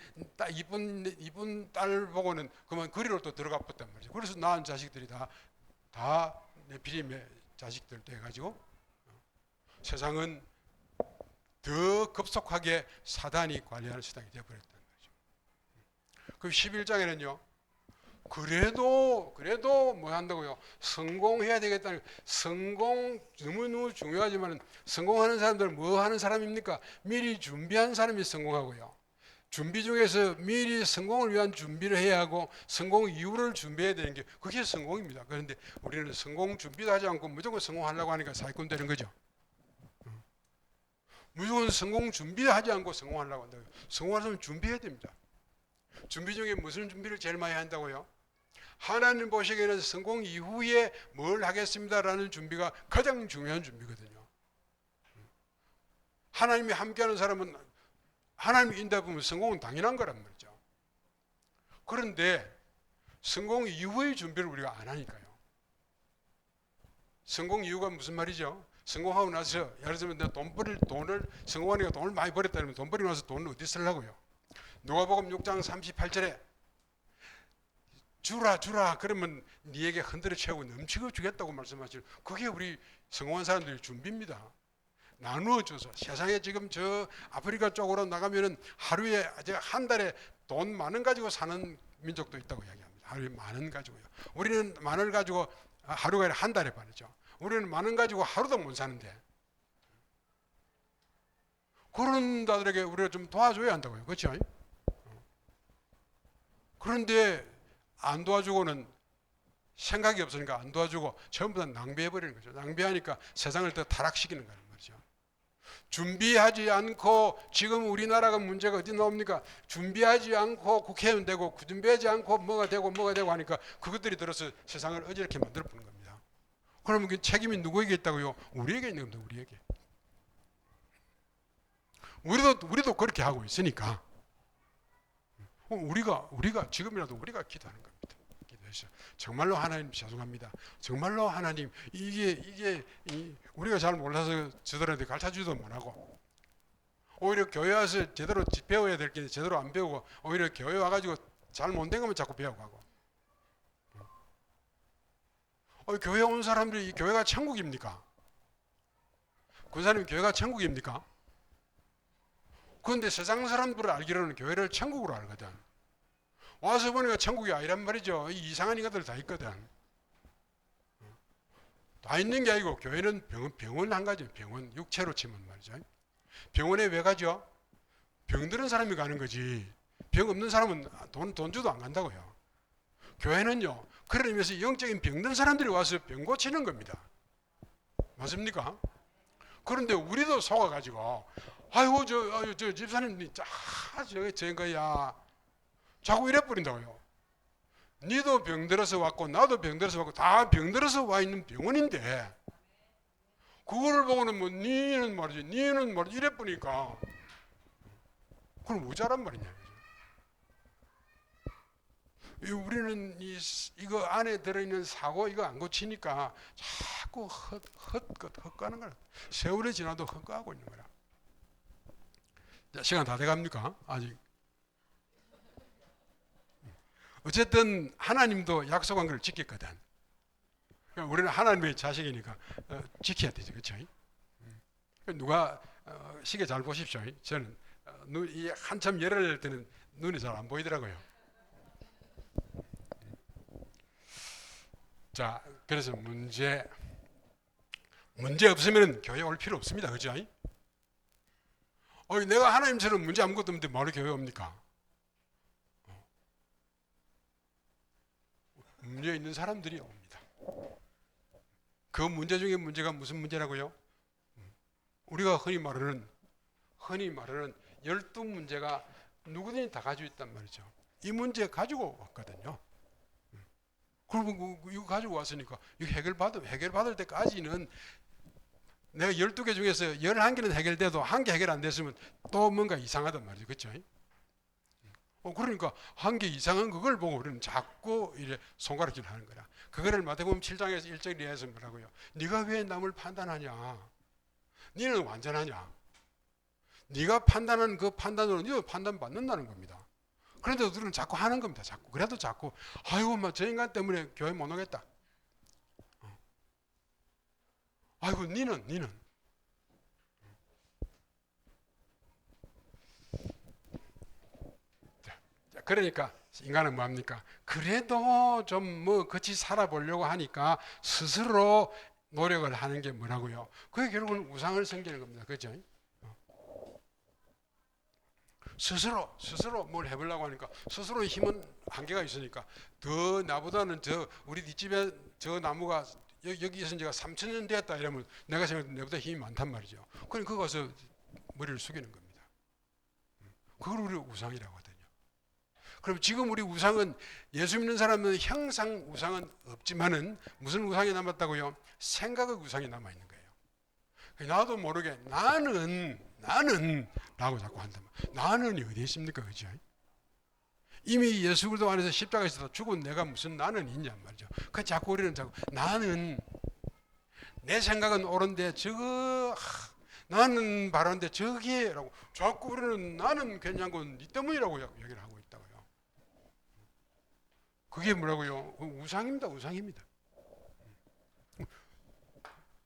이쁜 딸 보고는 그만 그리로 또 들어가 버렸단 말이죠. 그래서 낳은 자식들이 다 네피림의 자식들 돼가지고 세상은 더 급속하게 사단이 관리하는 세상이 되어버렸다는 거죠. 그 11장에는요. 그래도 뭐 한다고요? 성공해야 되겠다는, 성공 너무너무 중요하지만 성공하는 사람들은 뭐 하는 사람입니까? 미리 준비한 사람이 성공하고요. 준비 중에서 미리 성공을 위한 준비를 해야 하고 성공 이후를 준비해야 되는 게 그게 성공입니다. 그런데 우리는 성공 준비도 하지 않고 무조건 성공하려고 하니까 사기꾼 되는 거죠. 무조건 성공 준비하지 않고 성공하려고 한다고요. 성공하려면 준비해야 됩니다. 준비 중에 무슨 준비를 제일 많이 한다고요? 하나님 보시기에는 성공 이후에 뭘 하겠습니다라는 준비가 가장 중요한 준비거든요. 하나님이 함께하는 사람은 하나님이 인다 보면 성공은 당연한 거란 말이죠. 그런데 성공 이후의 준비를 우리가 안 하니까요. 성공 이후가 무슨 말이죠? 성공하고 나서 예를 들면 내가 돈을 성공하니까 돈을 많이 벌었다면 돈 벌이고 나서 돈을 어디 쓰려고요? 누가복음 6장 38절에 주라 그러면 네에게 흔들어 채우고 넘치고 주겠다고 말씀하시죠. 그게 우리 성공한 사람들의 준비입니다. 나누어줘서 세상에 지금 저 아프리카 쪽으로 나가면은 하루에 한 달에 돈 10,000원 가지고 사는 민족도 있다고 이야기합니다. 하루에 10,000원 가지고요. 우리는 10,000원을 가지고 하루가 아니라 한 달에 받죠. 우리는 10,000원 가지고 하루도 못 사는데 그런 자들에게 우리가 좀 도와줘야 한다고요. 그렇죠? 그런데 안 도와주고는 생각이 없으니까 안 도와주고 전부 다 낭비해버리는 거죠. 낭비하니까 세상을 더 타락시키는 거란 말이죠. 준비하지 않고 지금 우리나라가 문제가 어디 나옵니까? 준비하지 않고 국회의원 되고 준비하지 않고 뭐가 되고 하니까 그것들이 들어서 세상을 어지럽게 만들어 보는 겁니다. 그러면 그 책임이 누구에게 있다고요? 우리에게 있는 겁니다. 우리에게. 우리도 그렇게 하고 있으니까 우리가 지금이라도 우리가 기도하는 겁니다. 기도해서 정말로 하나님 죄송합니다. 정말로 하나님 이게 우리가 잘 몰라서 저들한테 가르쳐주지도 못하고 오히려 교회 와서 제대로 배워야 될 게 제대로 안 배우고 오히려 교회 와가지고 잘 못된 것만 자꾸 배워가고 교회 온 사람들이 이 교회가 천국입니까? 그 사람이 교회가 천국입니까? 그런데 세상 사람들을 알기로는 교회를 천국으로 알거든. 와서 보니까 천국이 아니란 말이죠. 이상한 인간들 다 있거든. 다 있는 게 아니고 교회는 병원 한 가지, 병원 육체로 치면 말이죠. 병원에 왜 가죠? 병들은 사람이 가는 거지. 병 없는 사람은 돈 주도 안 간다고요. 교회는요. 그런 의미에서 영적인 병든 사람들이 와서 병 고치는 겁니다. 맞습니까? 그런데 우리도 속아가지고 아이고 저 집사님 저거야 자꾸 이래 버린다고요. 니도 병들어서 왔고 나도 병들어서 왔고 다 병들어서 와 있는 병원인데 그거를 보고는 뭐 니는 말이지 이래 보니까 그건 모자란 말이냐. 우리는 이거 안에 들어있는 사고 이거 안 고치니까 자꾸 헛가는 거야. 세월이 지나도 헛가하고 있는 거야. 자, 시간 다 돼갑니까? 아직. 어쨌든 하나님도 약속한 걸 지켰거든. 그러니까 우리는 하나님의 자식이니까 지켜야 되죠. 그렇죠? 누가 시계 잘 보십시오. 저는 이 한참 열을 낼 때는 눈이 잘 안 보이더라고요. 자, 그래서 문제 없으면 교회 올 필요 없습니다. 그죠? 내가 하나님처럼 문제 아무것도 없는데 뭐하러 교회 옵니까? 문제 있는 사람들이 옵니다. 그 문제 중에 문제가 무슨 문제라고요? 우리가 흔히 말하는 12문제가 누구든지 다 가지고 있단 말이죠. 이 문제 가지고 왔거든요. 그러면 이거 가지고 왔으니까 이거 해결받을 때까지는 내가 12개 중에서 11개는 해결돼도 1개 해결 안 됐으면 또 뭔가 이상하단 말이죠. 그렇죠? 그러니까 1개 이상한 그걸 보고 우리는 자꾸 이래 손가락질 하는 거야. 그거를 마태복음 7장에서 1절 이하에서 뭐라고요? 네가 왜 남을 판단하냐? 너는 완전하냐? 네가 판단하는 그 판단으로 네가 판단받는다는 겁니다. 그런데 우리는 자꾸 하는 겁니다. 그래도 자꾸 아이고 저 인간 때문에 교회 못 오겠다. 아이고 니는 그러니까 인간은 뭐합니까? 그래도 좀 뭐 같이 살아보려고 하니까 스스로 노력을 하는 게 뭐라고요? 그게 결국은 우상을 섬기는 겁니다. 그죠? 스스로 뭘 해보려고 하니까 스스로의 힘은 한계가 있으니까 더 나보다는 저 우리 뒷집에 저 나무가 여기서 제가 3,000년 되었다 이러면 내가 생각해도 내보다 힘이 많단 말이죠. 그러니까 그거 가서 머리를 숙이는 겁니다. 그걸 우리 우상이라고 하거든요. 그럼 지금 우리 우상은 예수 믿는 사람은 형상 우상은 없지만은 무슨 우상이 남았다고요? 생각의 우상이 남아있는 거예요. 나도 모르게 나는 라고 자꾸 한다면 나는이 어디에 있습니까? 그죠? 이미 예수 그리스도 안에서 십자가에서 죽은 내가 무슨 나는 있냔 말이죠. 그 자꾸 우리는 자꾸 나는 내 생각은 옳은데 나는 바른데 저기에라고 자꾸 우리는 나는 괜찮고 네 때문이라고 얘기를 하고 있다고요. 그게 뭐라고요? 우상입니다. 우상입니다.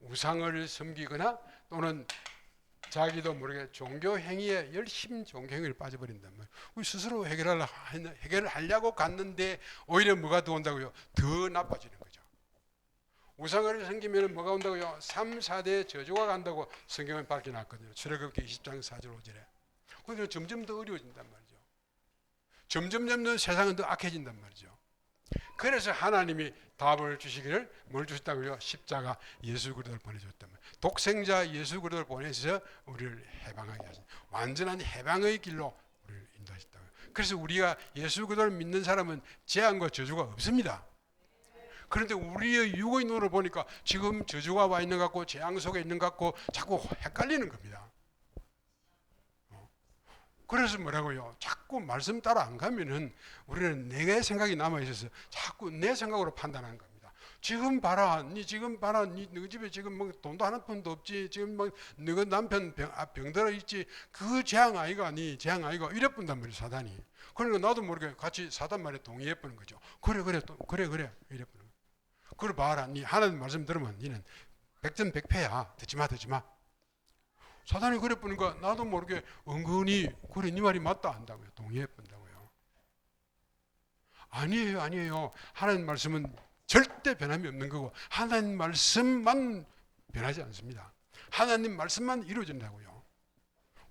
우상을 섬기거나 또는 자기도 모르게 종교 행위에 열심 종교 행위를 빠져버린단 말이에요. 우리 스스로 해결하려고 갔는데 오히려 뭐가 더 온다고요? 더 나빠지는 거죠. 우상을 섬기면 뭐가 온다고요? 3, 4대 저주가 간다고 성경은 밝혀놨거든요. 출애굽기 20장 4절 5절에. 그러니까 점점 더 어려워진단 말이죠. 점점 세상은 더 악해진단 말이죠. 그래서 하나님이 답을 주시기를 뭘 주셨다고요? 십자가 예수 그리스도를 보내줬단 말이에요. 독생자 예수 그리스도를 보내서 우리를 해방하게 하신 완전한 해방의 길로 우리를 인도하셨다고요. 그래서 우리가 예수 그리스도를 믿는 사람은 재앙과 저주가 없습니다. 그런데 우리의 육의 눈으로 보니까 지금 저주가 와 있는 것 같고 재앙 속에 있는 것 같고 자꾸 헷갈리는 겁니다. 그래서 뭐라고요? 자꾸 말씀 따라 안 가면은 우리는 내 생각이 남아있어서 자꾸 내 생각으로 판단하는 겁니다. 지금 봐라, 니 집에 지금 뭐 돈도 한 푼도 없지, 지금 뭐 너희 남편 병들어 있지, 그 재앙 아이가 니 재앙 아이가 이래 뿐단 말이에요, 사단이. 그러니까 나도 모르게 같이 사단 말에 동의해 보는 거죠. 그래 이래 뿌는 거예요. 그래 봐라, 니 하나님 말씀 들으면 니는 백전백패야. 듣지 마. 사단이 그래 보니까 나도 모르게 은근히 그래 네 말이 맞다 한다고요. 동의해 본다고요. 아니에요. 하나님 말씀은 절대 변함이 없는 거고 하나님 말씀만 변하지 않습니다. 하나님 말씀만 이루어진다고요.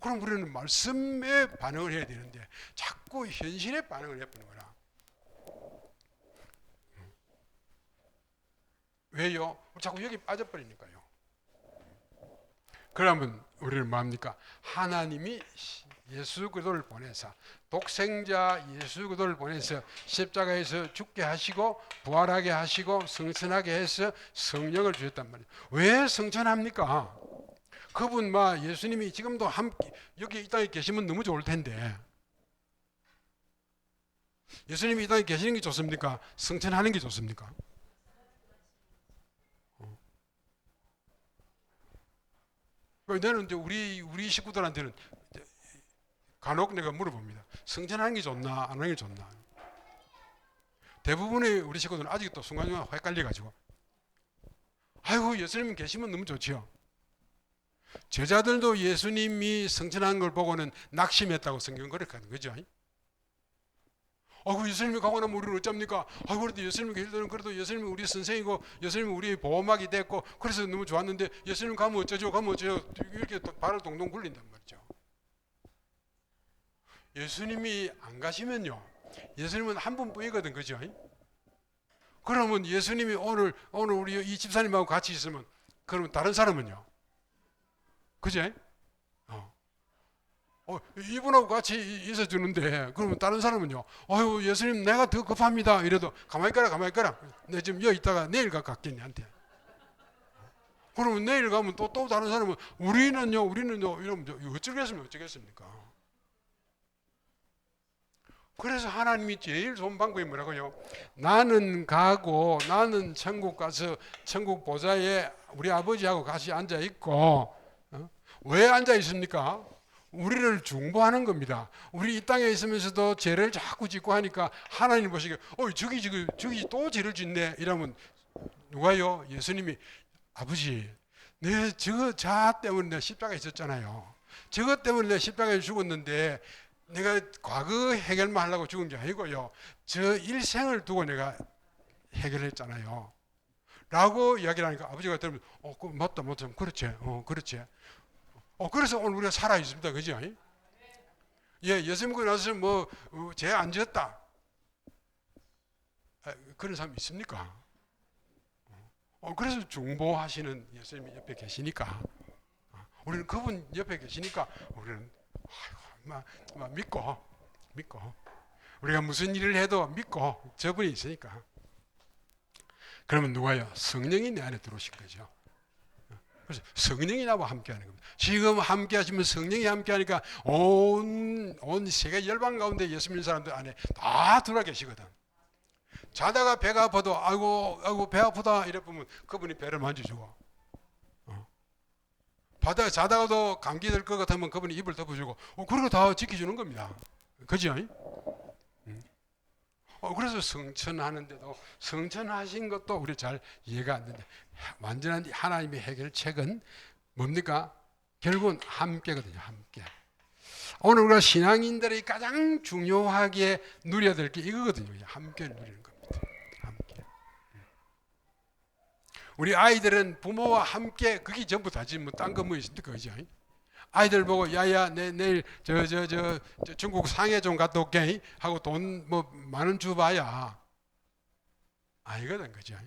그럼 우리는 말씀에 반응을 해야 되는데 자꾸 현실에 반응을 해보는 거라. 왜요? 자꾸 여기 빠져버리니까요. 그러면 우리는 뭐합니까? 하나님이 예수 그리스도를 보내서 독생자 예수 그리스도를 보내서 십자가에서 죽게 하시고 부활하게 하시고 성천하게 해서 성령을 주셨단 말이에요. 왜 성천합니까? 그분 예수님이 지금도 함께 여기 이 땅에 계시면 너무 좋을 텐데 예수님이 이 땅에 계시는 게 좋습니까? 성천하는 게 좋습니까? 나는 이제 우리 식구들한테는 간혹 내가 물어봅니다. 성전하는 게 좋나 안 하는 게 좋나. 대부분의 우리 식구들은 아직도 순간순간 헷갈려가지고 아이고 예수님 계시면 너무 좋지요. 제자들도 예수님이 성전하는 걸 보고는 낙심했다고 성경은 그렇게 하는 거죠. 아이고 예수님이 가고 나면 우리는 어쩝니까? 아이고 그래도 예수님이 계실 때는 그래도 예수님이 우리 선생이고 예수님이 우리의 보호막이 됐고 그래서 너무 좋았는데 예수님 가면 어쩌죠? 이렇게 발을 동동 굴린단 말이죠. 예수님이 안 가시면요. 예수님은 한 분뿐이거든, 그죠? 그러면 예수님이 오늘 우리 이 집사님하고 같이 있으면 그러면 다른 사람은요? 그죠? 이분하고 같이 있어주는데 그러면 다른 사람은요? 아유 예수님 내가 더 급합니다. 이래도 가만히 있거라. 내 지금 여기 있다가 내일 갈게 니한테. 그러면 내일 가면 또 다른 사람은 우리는요 이러면 어쩌겠습니까? 그래서 하나님이 제일 좋은 방법이 뭐라고요? 나는 가고 나는 천국 가서 천국 보좌에 우리 아버지하고 같이 앉아 있고 왜 앉아 있습니까? 우리를 중보하는 겁니다. 우리 이 땅에 있으면서도 죄를 자꾸 짓고 하니까 하나님 보시기에 저기 또 죄를 짓네 이러면 누가요? 예수님이 아버지 내 자 때문에 내가 십자가에 있었잖아요. 저것 때문에 내가 십자가에 죽었는데 내가 과거 해결만 하려고 죽은 게 아니고요. 저 일생을 두고 내가 해결했잖아요. 라고 이야기를 하니까 아버지가 들으면 맞다 그렇지 그렇지 그래서 오늘 우리가 살아있습니다. 그죠? 예, 예수 믿고 나서 죄 안 지었다 그런 사람 있습니까? 그래서 중보하시는 예수님이 옆에 계시니까 우리는 그분 옆에 계시니까 우리는 믿고 우리가 무슨 일을 해도 믿고 저분이 있으니까. 그러면 누가요? 성령이 내 안에 들어오신 거죠. 그래서 성령이 나와 함께하는 겁니다. 지금 함께하시면 성령이 함께하니까 온 세계 열방 가운데 예수 믿는 사람들 안에 다 들어와 계시거든. 자다가 배가 아파도 아이고 배 아프다 이래 보면 그분이 배를 만져주고, 바다에 자다가도 감기 들 것 같으면 그분이 입을 덮어주고, 그런 거 다 지켜주는 겁니다. 그죠? 그래서 성천하는데도 성천하신 것도 우리 잘 이해가 안 되는데, 완전한 하나님의 해결책은 뭡니까? 결국은 함께거든요. 함께. 오늘 우리가 신앙인들이 가장 중요하게 누려야 될 게 이거거든요. 함께를 누리는 겁니다. 함께. 우리 아이들은 부모와 함께 그게 전부 다지 딴 거 뭐 있습니까? 그죠? 아이들 보고 야야 내일 저 중국 상해 좀 갔다 올게 하고 돈 만 원 줘봐야 아니거든. 그죠?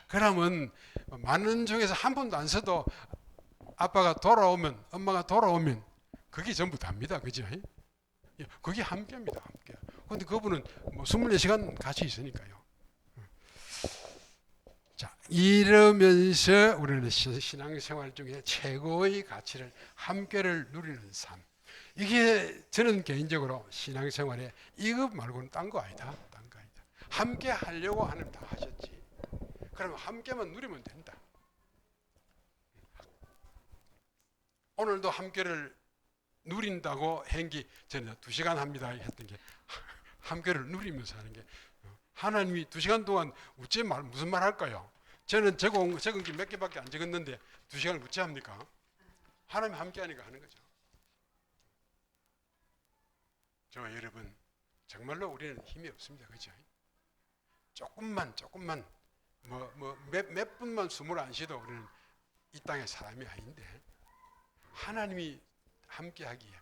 그러면 만 원 중에서 한 푼도 안 써도 아빠가 돌아오면, 엄마가 돌아오면 그게 전부 답니다. 그죠? 그게 함께입니다. 함께. 근데 그분은 24시간 같이 있으니까요. 자, 이러면서 우리는 신앙생활 중에 최고의 가치를, 함께를 누리는 삶. 이게 저는 개인적으로 신앙생활에 이것 말고는 딴 거 아니다. 딴 거 아니다. 함께 하려고 하는 다 하셨지. 그러면 함께만 누리면 된다. 오늘도 함께를 누린다고 행기 저는 2시간 합니다 했던 게 함께를 누리면서 하는 게, 하나님이 2시간 동안 무슨 말 할까요? 저는 적은 게 몇 개밖에 안 적었는데 2시간을 어찌 합니까? 하나님 함께 하니까 하는 거죠. 저와 여러분, 정말로 우리는 힘이 없습니다. 그죠? 조금만 몇 분만 숨을 안 쉬도 우리는 이 땅의 사람이 아닌데, 하나님이 함께 하기에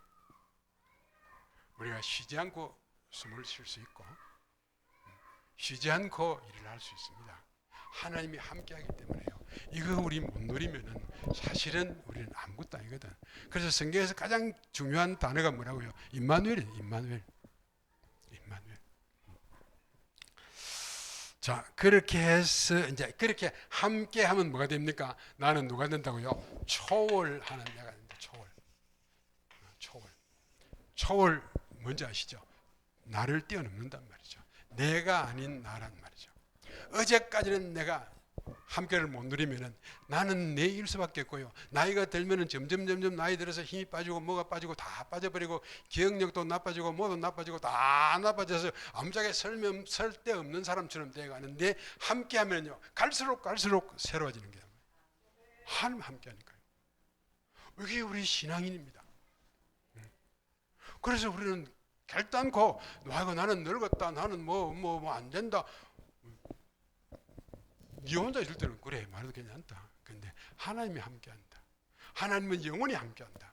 우리가 쉬지 않고 숨을 쉴 수 있고 쉬지 않고 일을 할 수 있습니다. 하나님이 함께 하기 때문에요. 이거 우리 못 누리면은 사실은 우리는 아무것도 아니거든. 그래서 성경에서 가장 중요한 단어가 뭐라고요? 임마누엘이에요. 임마누엘. 자, 그렇게 해서 이제 그렇게 함께 하면 뭐가 됩니까? 나는 누가 된다고요? 초월하는 내가 된다. 초월 뭔지 아시죠? 나를 뛰어넘는단 말이죠. 내가 아닌 나란 말이죠. 어제까지는 내가 함께를 못 누리면은 나는 내일 수밖에 없고요. 나이가 들면은 점점 나이 들어서 힘이 빠지고 뭐가 빠지고 다 빠져버리고 기억력도 나빠지고 뭐도 나빠지고 다 나빠져서 아무짝에 쓸데없는 사람처럼 되어가는데, 함께하면요 갈수록 새로워지는 게 하나님 함께하니까요. 이게 우리 신앙인입니다. 그래서 우리는 결단코 나는 늙었다, 나는 뭐 안 된다. 네 혼자 있을 때는 그래 말해도 괜찮다. 근데 하나님이 함께한다. 하나님은 영원히 함께한다.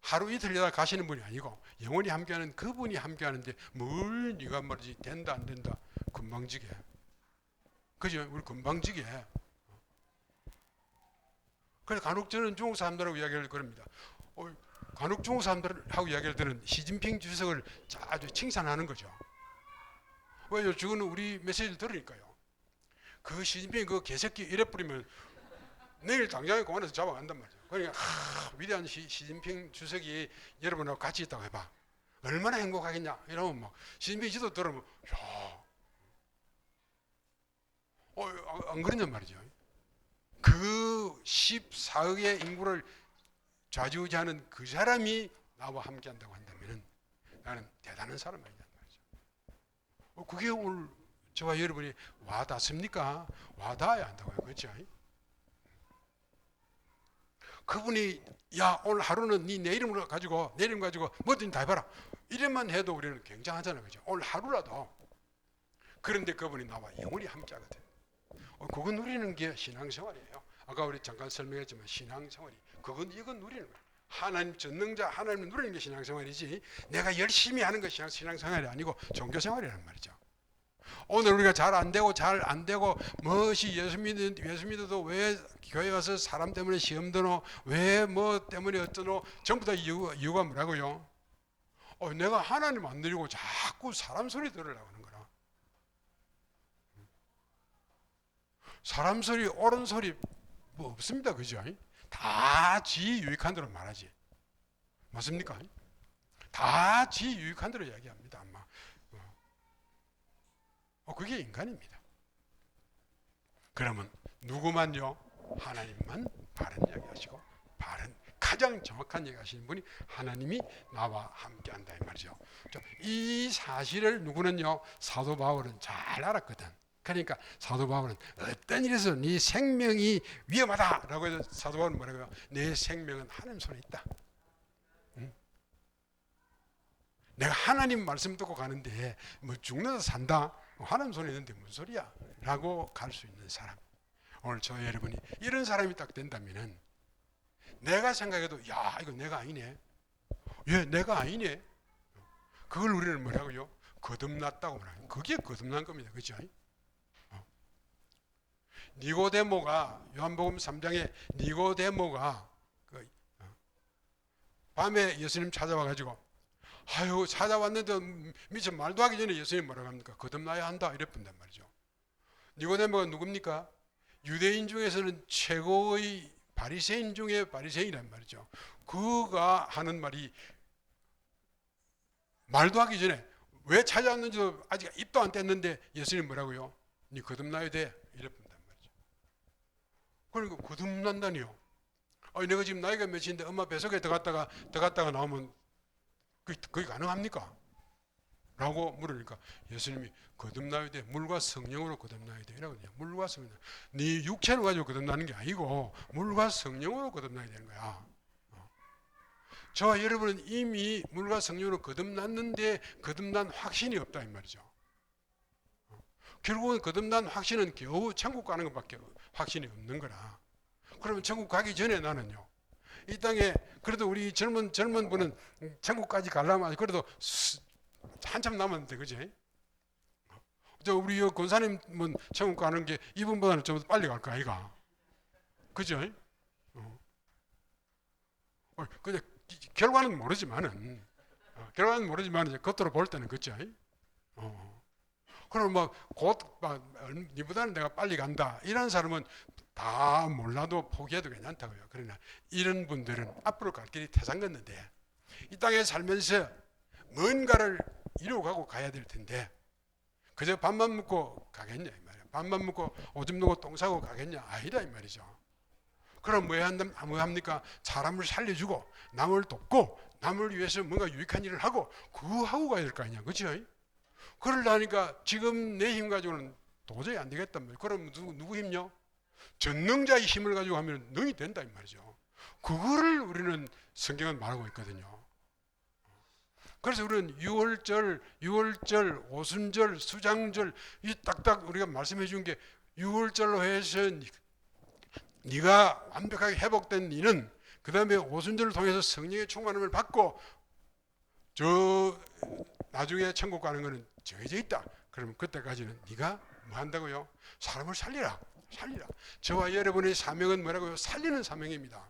하루 이틀 있다가 가시는 분이 아니고 영원히 함께하는 그분이 함께하는데 뭘 네가 말이지 된다 안 된다 금방지게. 그죠? 우리 금방지게. 그래서 간혹 저는 중국 사람들하고 이야기를 그럽니다. 간혹 중국 사람들하고 이야기할 때는 시진핑 주석을 아주 칭찬하는 거죠. 왜요? 저거는 우리 메시지를 들으니까요. 그 시진핑 그 개새끼 이래 뿌리면 내일 당장에 공안에서 잡아간단 말이죠. 그러니까 위대한 시진핑 주석이 여러분하고 같이 있다고 해봐. 얼마나 행복하겠냐. 이러면 막 시진핑 지도 들으면 안 그러냔 말이죠. 그 14억의 인구를 좌지우지하는 그 사람이 나와 함께한다고 한다면 나는 대단한 사람 아니란 말이죠. 그게 오늘 저와 여러분이 와닿습니까? 와닿아야 한다고요. 그렇죠? 그분이 야 오늘 하루는 네 이름을 가지고 내 이름 가지고 뭐든 다 해봐라 이래만 해도 우리는 굉장하잖아요, 그죠? 오늘 하루라도. 그런데 그분이 나와 영원히 함께하거든. 그거 누리는 게 신앙생활이에요. 아까 우리 잠깐 설명했지만 신앙생활이 이건 누리는 거예요. 하나님 전능자 하나님을 누리는 게 신앙생활이지 내가 열심히 하는 것이 신앙생활이 아니고 종교생활이란 말이죠. 오늘 우리가 잘 안 되고 무엇이 예수 믿어도 왜 교회 가서 사람 때문에 시험 드노 왜 뭐 때문에 어쩌노 전부 다 이유가 뭐라고요? 내가 하나님 안 누리고 자꾸 사람 소리 들으려고 하는 거라. 사람 소리 옳은 소리 뭐 없습니다, 그죠? 다 지 유익한 대로 말하지. 맞습니까? 다 지 유익한 대로 이야기합니다. 아마 그게 인간입니다. 그러면 누구만요? 하나님만 바른 이야기하시고 가장 정확한 얘기하시는 분이 하나님이 나와 함께한다 이 말이죠. 이 사실을 누구는요? 사도 바울은 잘 알았거든. 그러니까 사도 바울은 어떤 일에서 네 생명이 위험하다라고 해서 사도 바울은 뭐라고요? 내 생명은 하나님 손에 있다. 응? 내가 하나님 말씀 듣고 가는데 뭐 죽는다 산다 하나님 손에 있는데 무슨 소리야? 라고 갈 수 있는 사람. 오늘 저 여러분이 이런 사람이 딱 된다면은 내가 생각해도 야 이거 내가 아니네. 예, 내가 아니네. 그걸 우리는 뭐라고요? 거듭났다고 말해요. 그게 거듭난 겁니다. 그렇죠? 니고데모가 요한복음 3장에 니고데모가 밤에 예수님 찾아와 가지고 아유 찾아왔는데 미처 말도 하기 전에 예수님 뭐라고 합니까? 거듭나야 한다 이랬단 말이죠. 니고데모가 누굽니까? 유대인 중에서는 최고의 바리새인 중에 바리새인이란 말이죠. 그가 하는 말이 말도 하기 전에 왜 찾아왔는지도 아직 입도 안 뗐는데 예수님 뭐라고요? 니 거듭나야 돼 이랬단 말이죠. 그러니까 거듭난다니요. 내가 지금 나이가 몇인데 엄마 뱃속에 들어갔다가 나오면 그게 가능합니까? 라고 물으니까 예수님이 거듭나야 돼. 물과 성령으로 거듭나야 돼. 이라고 해요. 물과 성령. 네 육체를 가지고 거듭나는 게 아니고 물과 성령으로 거듭나야 되는 거야. 저와 여러분은 이미 물과 성령으로 거듭났는데 거듭난 확신이 없다 이 말이죠. 결국은 거듭난 확신은 겨우 천국 가는 것밖에 확신이 없는 거라. 그러면 천국 가기 전에 나는요. 이 땅에 그래도 우리 젊은 분은 천국까지 가려면 그래도 한참 남았는데 그지? 우리 권사님은 천국 가는 게 이분보다는 좀 빨리 갈 거 아이가? 그죠? 근데 결과는 모르지만은 이제 겉으로 볼 때는 그죠? 그럼 니보다는 내가 빨리 간다 이런 사람은 다 몰라도 포기해도 괜찮다고요. 그러나 이런 분들은 앞으로 갈 길이 태산 걷는데 이 땅에 살면서 뭔가를 이루어가고 가야 될 텐데 그저 밥만 먹고 가겠냐 이 말이야. 밥만 먹고 오줌 누고 똥 싸고 가겠냐? 아니다 이 말이죠. 그럼 뭐 합니까? 사람을 살려주고 남을 돕고 남을 위해서 뭔가 유익한 일을 하고 그거 하고 가야 될 거 아니야. 그렇죠? 그러려니까 지금 내 힘 가지고는 도저히 안 되겠단 말이에요. 그럼 누구 힘요? 전능자의 힘을 가지고 하면 능이 된다 이 말이죠. 그거를 우리는 성경은 말하고 있거든요. 그래서 우리는 유월절, 오순절, 수장절 이 딱딱 우리가 말씀해 준 게 유월절로 해서 네가 완벽하게 회복된 니는 그 다음에 오순절을 통해서 성령의 충만함을 받고 저 나중에 천국 가는 거는 정해져 있다. 그러면 그때까지는 네가 뭐 한다고요? 사람을 살리라. 저와 여러분의 사명은 뭐라고요? 살리는 사명입니다.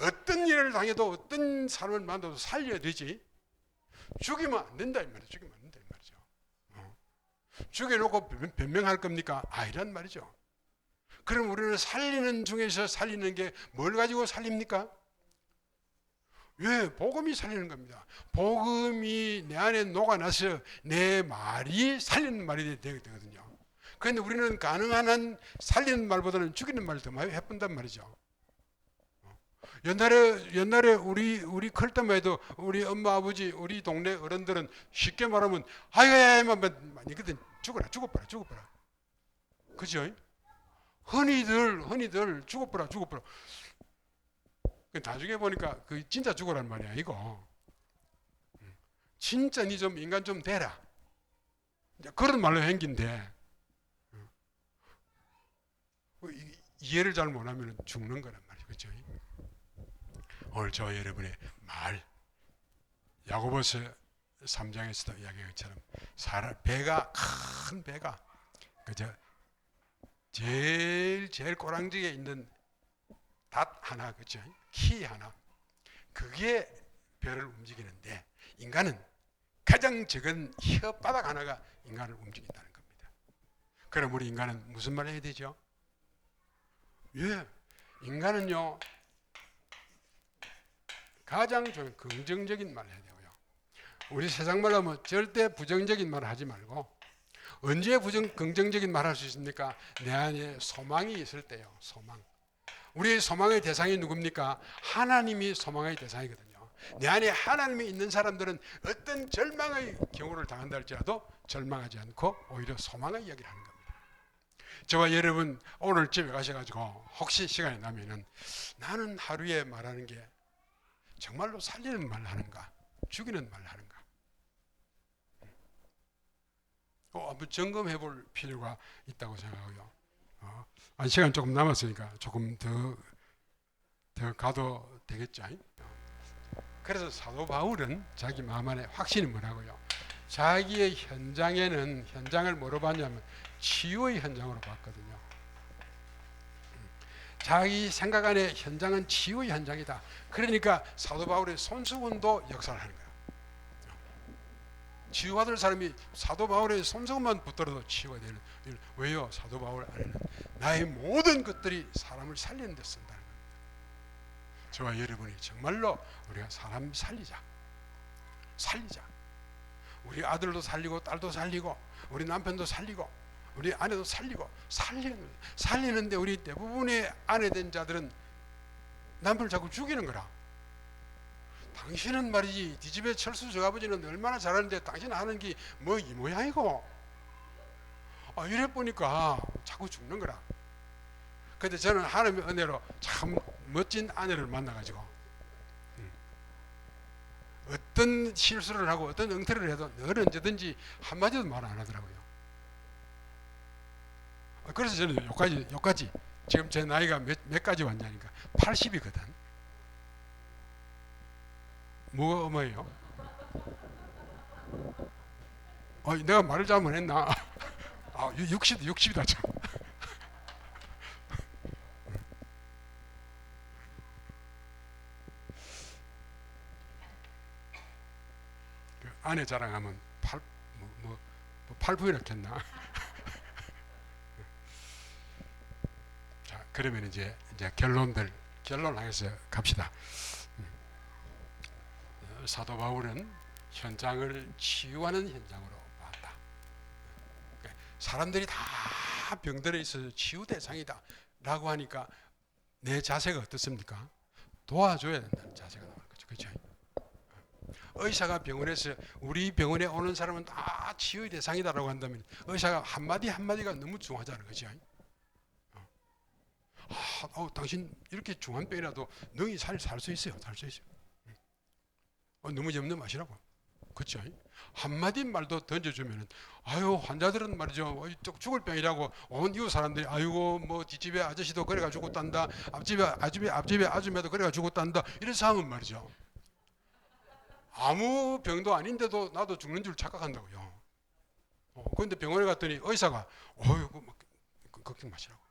어떤 일을 당해도 어떤 사람을 만나도 살려야 되지. 죽이면 안 된다 이 말이죠. 죽여놓고 변명할 겁니까? 아니란 말이죠. 그럼 우리는 살리는 중에서 살리는 게 뭘 가지고 살립니까? 왜? 복음이 살리는 겁니다. 복음이 내 안에 녹아나서 내 말이 살리는 말이 되거든요. 그런데 우리는 가능한 한 살리는 말보다는 죽이는 말을 더 많이 해본단 말이죠. 옛날에 우리 클 때만 해도 우리 엄마 아버지 우리 동네 어른들은 쉽게 말하면 아이고야만 많이거든. 죽어봐라. 그죠? 흔히들 죽어봐라. 나중에 보니까 그 진짜 죽으라는 말이 아니고 진짜 니 좀 인간 좀 되라. 그런 말로 행긴데 이해를 잘 못하면 죽는 거란 말이죠. 그렇죠? 오늘 저 여러분의 말 야고보서 3장에서도 이야기한 것처럼 배가 큰 배가 그저 제일 꼬랑지에 있는 닷 하나, 그죠? 키 하나, 그게 배를 움직이는데 인간은 가장 적은 혓바닥 하나가 인간을 움직인다는 겁니다. 그럼 우리 인간은 무슨 말 해야 되죠? 예, 인간은요 가장 좀 긍정적인 말 해야 되고요. 우리 세상 말로 하면 절대 부정적인 말 하지 말고, 언제 긍정적인 말 할 수 있습니까? 내 안에 소망이 있을 때요. 소망. 우리의 소망의 대상이 누굽니까? 하나님이 소망의 대상이거든요. 내 안에 하나님이 있는 사람들은 어떤 절망의 경우를 당한다 할지라도 절망하지 않고 오히려 소망의 이야기를 하는 겁니다. 저와 여러분 오늘 집에 가셔가지고 혹시 시간이 나면은 나는 하루에 말하는 게 정말로 살리는 말을 하는가, 죽이는 말을 하는가, 한번 점검해 볼 필요가 있다고 생각하고요. 시간 조금 남았으니까 조금 더 가도 되겠죠. 그래서 사도 바울은 자기 마음 안에 확신이 뭐라고요? 자기의 현장을 뭐로 봤냐면 치유의 현장으로 봤거든요. 자기 생각 안에 현장은 치유의 현장이다. 그러니까 사도 바울의 손수건도 역사를 하는 거예요. 치유받을 사람이 사도 바울의 손수건만 붙들어도 치유가 되는. 왜요? 사도 바울 안에는 나의 모든 것들이 사람을 살리는 데 쓴다는 겁니다. 저와 여러분이 정말로 우리가 사람 살리자. 우리 아들도 살리고 딸도 살리고 우리 남편도 살리고 우리 아내도 살리고 살리는데 우리 대부분의 아내된 자들은 남편을 자꾸 죽이는 거라. 당신은 말이지 뒤집에 철수 저 아버지는 얼마나 잘하는데 당신 하는 게 뭐 이 모양이고, 이래 보니까 자꾸 죽는 거라. 근데 저는 하나님의 은혜로 참 멋진 아내를 만나가지고 어떤 실수를 하고 어떤 엉터리를 해도 늘 언제든지 한마디도 말 안 하더라고요. 그래서 저는 여기까지 지금 제 나이가 몇 가지 왔냐니까 80이거든. 뭐가 어머예요? 내가 말을 잘못했나? 60이다 참. 그 아내 자랑하면 팔부이나 했나? 자, 그러면 이제 결론하여서 갑시다. 사도 바울은 현장을 치유하는 현장으로 봤다. 사람들이 다 병들어 있어서 치유 대상이다 라고 하니까 내 자세가 어떻습니까? 도와줘야 된다는 자세가 나오는 거죠. 그렇죠? 의사가 병원에서 우리 병원에 오는 사람은 다 치유의 대상이다라고 한다면 의사가 한마디가 너무 중하다는 거죠. 당신 이렇게 중한 병이라도 능히 살 수 있어요. 너무 염려마시라고. 그렇죠? 한마디 말도 던져주면은 환자들은 말이죠 죽을 병이라고 온 이웃 사람들이 뭐 뒷집에 아저씨도 그래가 죽었단다, 앞집에 아줌마도 그래가 죽었단다 이래서 하면 말이죠 아무 병도 아닌데도 나도 죽는 줄 착각한다고요. 그런데 병원에 갔더니 의사가 걱정 마시라고.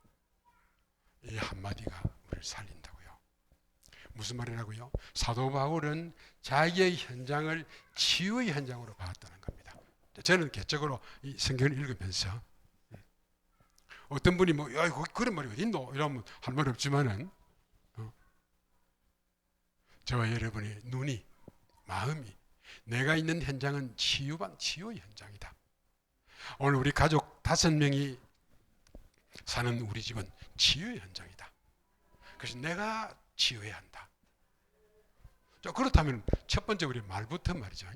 이 한마디가 우리를 살린다고요. 무슨 말이라고요? 사도 바울은 자기의 현장을 치유의 현장으로 봤다는 겁니다. 저는 개적으로 이 성경을 읽으면서 어떤 분이 그런 말이 어디 있노? 이러면 할 말 없지만은 저와 여러분의 눈이, 마음이 내가 있는 현장은 치유의 현장이다. 오늘 우리 가족 5명이 사는 우리 집은 치유의 현장이다. 그래서 내가 치유해야 한다. 자, 그렇다면 첫 번째 우리 말부터 말이죠.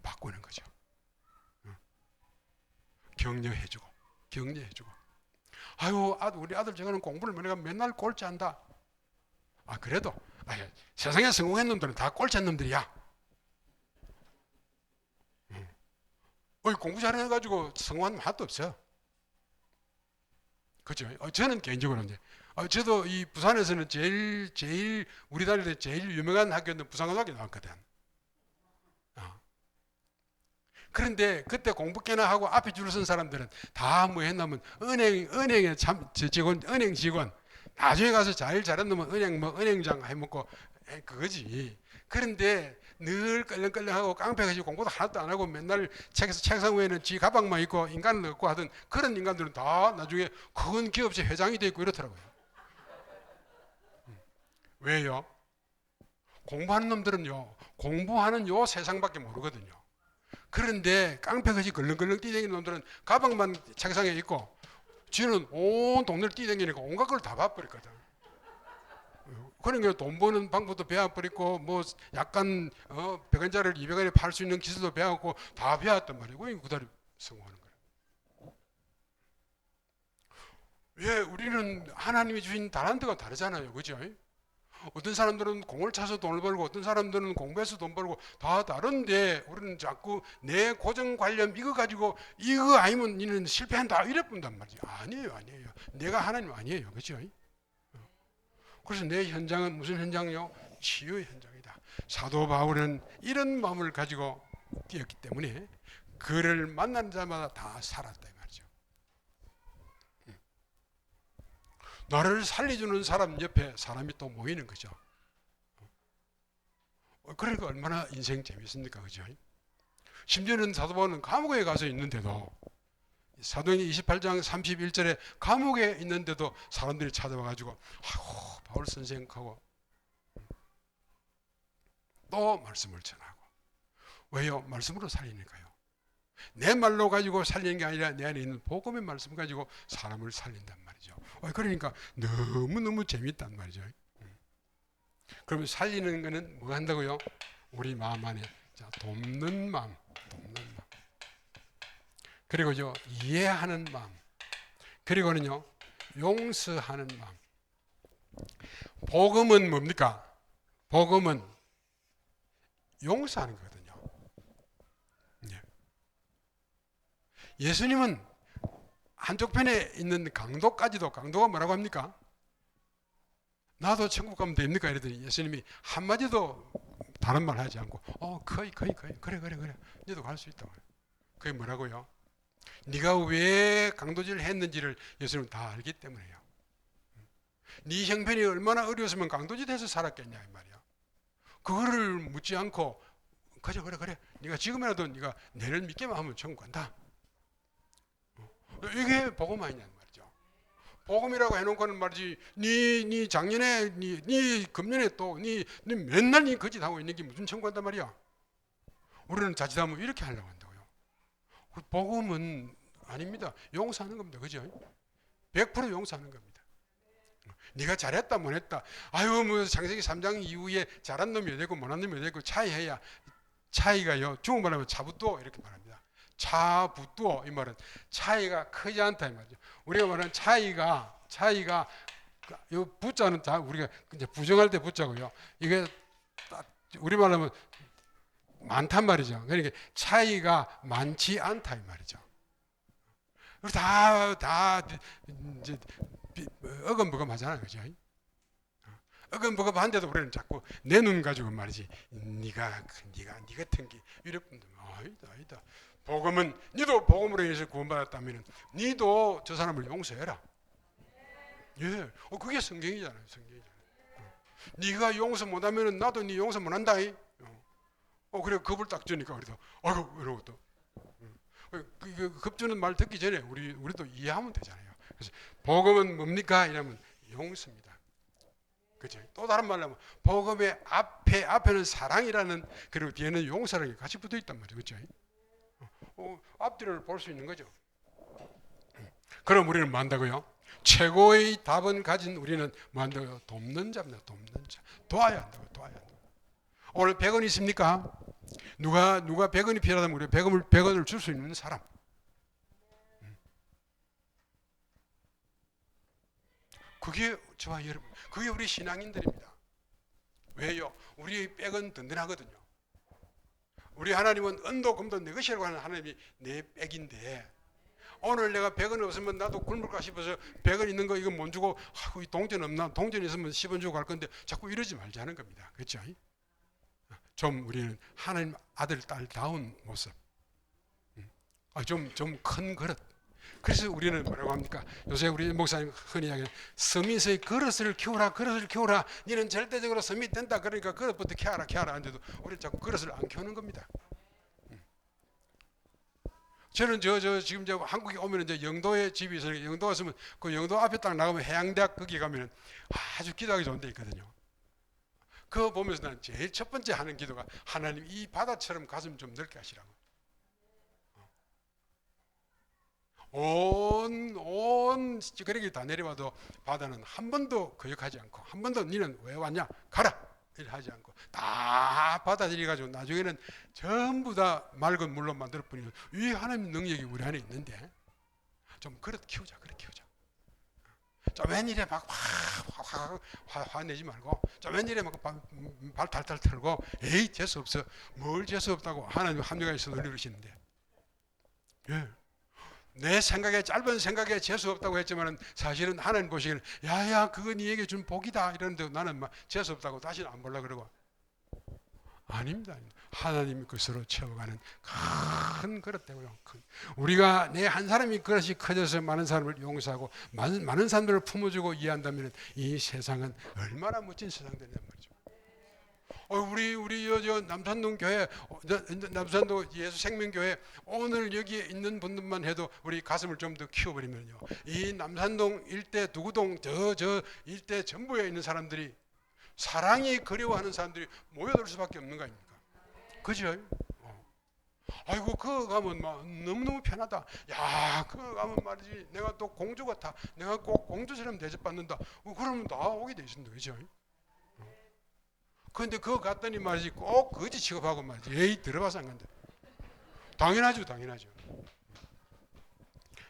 바꾸는 거죠. 격려해주고. 우리 아들 저거는 공부를 맨날 꼴찌한다. 그래도 아니, 세상에 성공한 놈들은 다 꼴짠 놈들이야. 공부 잘해가지고 성공한 놈 하나도 없어요. 그죠? 저는 개인적으로 이제 저도 이 부산에서는 제일 우리 다닐 때 제일 유명한 학교는 부산고등학교 나왔거든. 그런데 그때 공부 꽤나 하고 앞에 줄 선 사람들은 다 뭐 했냐면 은행에 은행 직원, 나중에 가서 잘한 놈은 은행장 해먹고 그거지. 그런데 늘 끌렁끌렁하고 깡패가지고 공부도 하나도 안 하고 맨날 책상 위에는 지 가방만 있고 인간을 얻고 하던 그런 인간들은 다 나중에 큰 기업체 회장이 되고 이렇더라고요. 왜요? 공부하는 놈들은요, 공부하는 요 세상밖에 모르거든요. 그런데 깡패같이 걸렁걸렁 뛰댕기는 놈들은 가방만 책상에 있고 쥐는 온 동네를 뛰댕기니까 온갖 걸 다 봐버렸거든. 그러니까 돈 버는 방법도 배워버리고 뭐 약간 100원짜리를 200원에 팔 수 있는 기술도 배웠고 다 배웠단 말이에요. 그다음에 성공하는 거예요. 왜 우리는 하나님이 주신 달란트가 다르잖아요. 그죠? 어떤 사람들은 공을 차서 돈을 벌고 어떤 사람들은 공부해서 돈 벌고 다 다른데 우리는 자꾸 내 고정관념 이거 가지고 이거 아니면 니는 실패한다 이래 본단 말이죠. 아니에요. 내가 하나님 아니에요. 그렇죠? 그래서 내 현장은 무슨 현장이요? 치유의 현장이다. 사도 바울은 이런 마음을 가지고 뛰었기 때문에 그를 만난 자마다 다 살았다 이 말이죠. 나를 살려주는 사람 옆에 사람이 또 모이는 거죠. 그러니까 얼마나 인생 재밌습니까? 그죠? 심지어는 사도 바울은 감옥에 가서 있는데도 사도행전 28장 31절에 감옥에 있는데도 사람들이 찾아와가지고 아이고 바울 선생하고 또 말씀을 전하고. 왜요? 말씀으로 살리니까요. 내 말로 가지고 살리는 게 아니라 내 안에 있는 복음의 말씀 가지고 사람을 살린단 말이죠. 그러니까 너무너무 재밌단 말이죠. 그러면 살리는 거는 뭐 한다고요? 우리 마음 안에 돕는 마음. 그리고요 이해하는 마음. 그리고는요 용서하는 마음. 복음은 뭡니까? 복음은 용서하는 거거든요. 예수님은 한쪽 편에 있는 강도가 뭐라고 합니까? 나도 천국 가면 됩니까? 이러더니 예수님이 한마디도 다른 말 하지 않고 거의 그래 너도 갈 수 있다고. 그게 뭐라고요? 네가 왜 강도질을 했는지를 예수님은 다 알기 때문에요. 네 형편이 얼마나 어려웠으면 강도질해서 살았겠냐 이 말이야. 그거를 묻지 않고 그래 네가 지금이라도 네가 내를 믿기만 하면 천국 간다. 이게 복음 아니냐는 말이죠. 복음이라고 해놓고는 말이지 네 작년에 네 금년에 또 네 맨날 네 거짓 하고 있는 게 무슨 천국 간단 말이야. 우리는 자칫하면 이렇게 하려고 한다고요. 복음은 아닙니다. 용서하는 겁니다. 그죠? 100% 용서하는 겁니다. 네가 잘했다 못했다 아유 뭐 창세기 3장 이후에 잘한 놈이 되고 못한 놈이 되고 차이가요 중국말하면 차부도 이렇게 말합니다. 차부도 이 말은 차이가 크지 않다 이 말이죠. 우리가 말하는 차이가 요 부자는 다 우리가 이제 부정할 때 부자고요. 이게 우리 말하면 많단 말이죠. 그러니까 차이가 많지 않다 이 말이죠. 다 이제 어금버금 하잖아요. 그죠? 어금버금한데도 우리는 자꾸 내 눈 가지고 말이지 네가 같은 게 이랬군데 아니다. 복음은 니도 복음으로 인해서 구원받았다면 니도 저 사람을 용서해라. 예, 그게 성경이잖아요. 네가 용서 못하면 나도 네 용서 못한다. 그래 겁을 딱 주니까 그래도 아이고 이러고 또 겁주는 말 듣기 전에 우리도 이해하면 되잖아요. 그래서 복음은 뭡니까? 이러면 용서입니다. 그죠? 또 다른 말로 하면 복음의 앞에는 사랑이라는 그리고 뒤에는 용서라는 게 같이 붙어 있단 말이에요. 그죠? 앞뒤를 볼 수 있는 거죠. 그럼 우리는 뭐 한다고요? 최고의 답은 가진 우리는 뭐 한다고요? 돕는 자입니다. 도와야 한다고요. 오늘 100원 있습니까? 누가 100원이 필요하다면 우리 100원을 줄 수 있는 사람. 그게 저와 여러분, 그게 우리 신앙인들입니다. 왜요? 우리의 백은 든든하거든요. 우리 하나님은 은도 금도 내 것이라고 하는 하나님이 내 백인데, 오늘 내가 100원 없으면 나도 굶을까 싶어서 100원 있는 거 이거 못 주고 동전 없나? 동전 있으면 10원 주고 갈 건데 자꾸 이러지 말자는 겁니다. 그렇죠? 좀 우리는 하나님 아들 딸다운 모습, 좀 큰 그릇. 그래서 우리는 뭐라고 합니까? 요새 우리 목사님 흔히 이야기하는 서밋의 그릇을 키우라, 그릇을 키우라. 니는 절대적으로 서밋 된다. 그러니까 그릇부터 키워라 하는데도 우리는 자꾸 그릇을 안 키우는 겁니다. 저는 지금 한국에 오면 영도에 집이 있어요. 영도 왔으면 그 영도 앞에 딱 나가면 해양대학 거기 가면 아주 기도하기 좋은 데 있거든요. 그거 보면서 난 제일 첫 번째 하는 기도가 하나님 이 바다처럼 가슴 좀 넓게 하시라고. 온 그렇게 다 내려와도 바다는 한 번도 거역하지 않고, 한 번도 니는 왜 왔냐 가라 이렇게 하지 않고 다 받아들여 가지고 나중에는 전부 다 맑은 물로 만들 뿐이고, 이 하나님 능력이 우리 안에 있는데 좀 그릇 키우자. 좀 웬일에 막 화내지 말고, 좀 웬일에 막 발 탈탈 털고 에이 재수 없어, 뭘 재수 없다고 하나님 합리가 있어서 그러시는데, 예. 내 생각에, 짧은 생각에 재수 없다고 했지만 사실은 하나님 보시기에는 야야 그거 네에게 준 복이다 이러는데 나는 막 재수 없다고 다시는 안 보려고 그러고, 아닙니다. 하나님 것으로 채워가는 큰 그릇 되고요. 우리가 내 한 사람이 그릇이 커져서 많은 사람을 용서하고 많은 사람들을 품어주고 이해한다면 이 세상은 얼마나 멋진 세상 되냔 말이죠. 우리 남산동 교회, 남산동 예수 생명교회 오늘 여기에 있는 분들만 해도 우리 가슴을 좀 더 키워버리면요, 이 남산동 일대, 두구동 저 일대 전부에 있는 사람들이 사랑이 그리워하는 사람들이 모여들 수밖에 없는 거 아닙니까? 그죠? 아이고 그거 가면 막 너무너무 편하다. 야 그거 가면 말이지 내가 또 공주 같아. 내가 꼭 공주처럼 대접받는다. 그러면 다 오게 돼 있습니다. 그죠? 그런데 그거 갔더니 말이지 꼭 거지 취급하고 말이지 에이 들어봐서 안 간다. 당연하죠.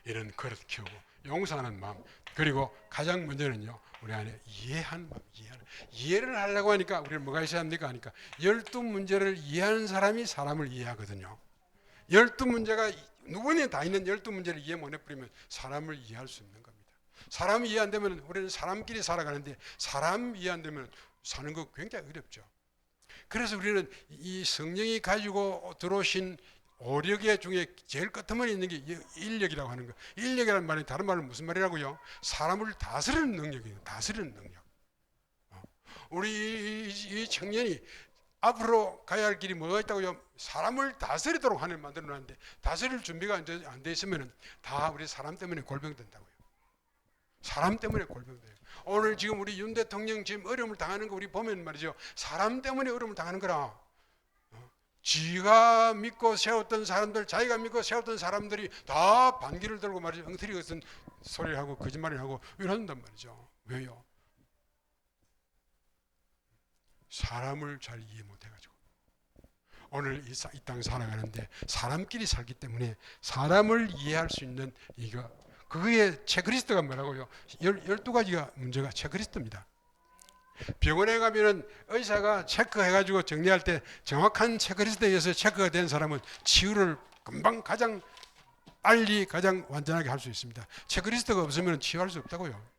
이런 그릇 키우고 용서하는 마음, 그리고 가장 먼저는요 우리 안에 이해하는 마음. 이해를 하려고 하니까 우리는 뭐가 있어야 합니까? 하니까 12문제를 이해하는 사람이 사람을 이해하거든요. 12문제가 누구나 다 있는 12문제를 이해 못 해버리면 사람을 이해할 수 없는 겁니다. 사람 이해 안 되면 우리는 사람끼리 살아가는데, 사람 이해 안 되면 사는 거 굉장히 어렵죠. 그래서 우리는 이 성령이 가지고 들어오신 오력의 중에 제일 끝머리 있는 게 인력이라고 하는 거. 인력이라는 말이 다른 말은 무슨 말이라고요? 사람을 다스리는 능력이에요. 다스리는 능력. 우리 이 청년이 앞으로 가야 할 길이 뭐가 있다고요? 사람을 다스리도록 하나님 만들어놨는데 다스릴 준비가 안 돼 있으면 다 우리 사람 때문에 골병된다고요. 사람 때문에 골병돼요. 오늘 지금 우리 윤 대통령 지금 어려움을 당하는 거 우리 보면 말이죠, 사람 때문에 어려움을 당하는 거라. 지가 믿고 세웠던 사람들, 자기가 믿고 세웠던 사람들이 다 반기를 들고 말이죠, 엉터리 같은 소리를 하고 거짓말을 하고 이런단 말이죠. 왜요? 사람을 잘 이해 못해가지고. 오늘 이 땅 살아가는데 사람끼리 살기 때문에 사람을 이해할 수 있는 이거, 그게 체크리스트가 뭐라고요? 12가지가 문제가 체크리스트입니다. 병원에 가면은 의사가 체크해가지고 정리할 때 정확한 체크리스트에 의해서 체크가 된 사람은 치유를 금방 가장 빨리 가장 완전하게 할 수 있습니다. 체크리스트가 없으면 치유할 수 없다고요.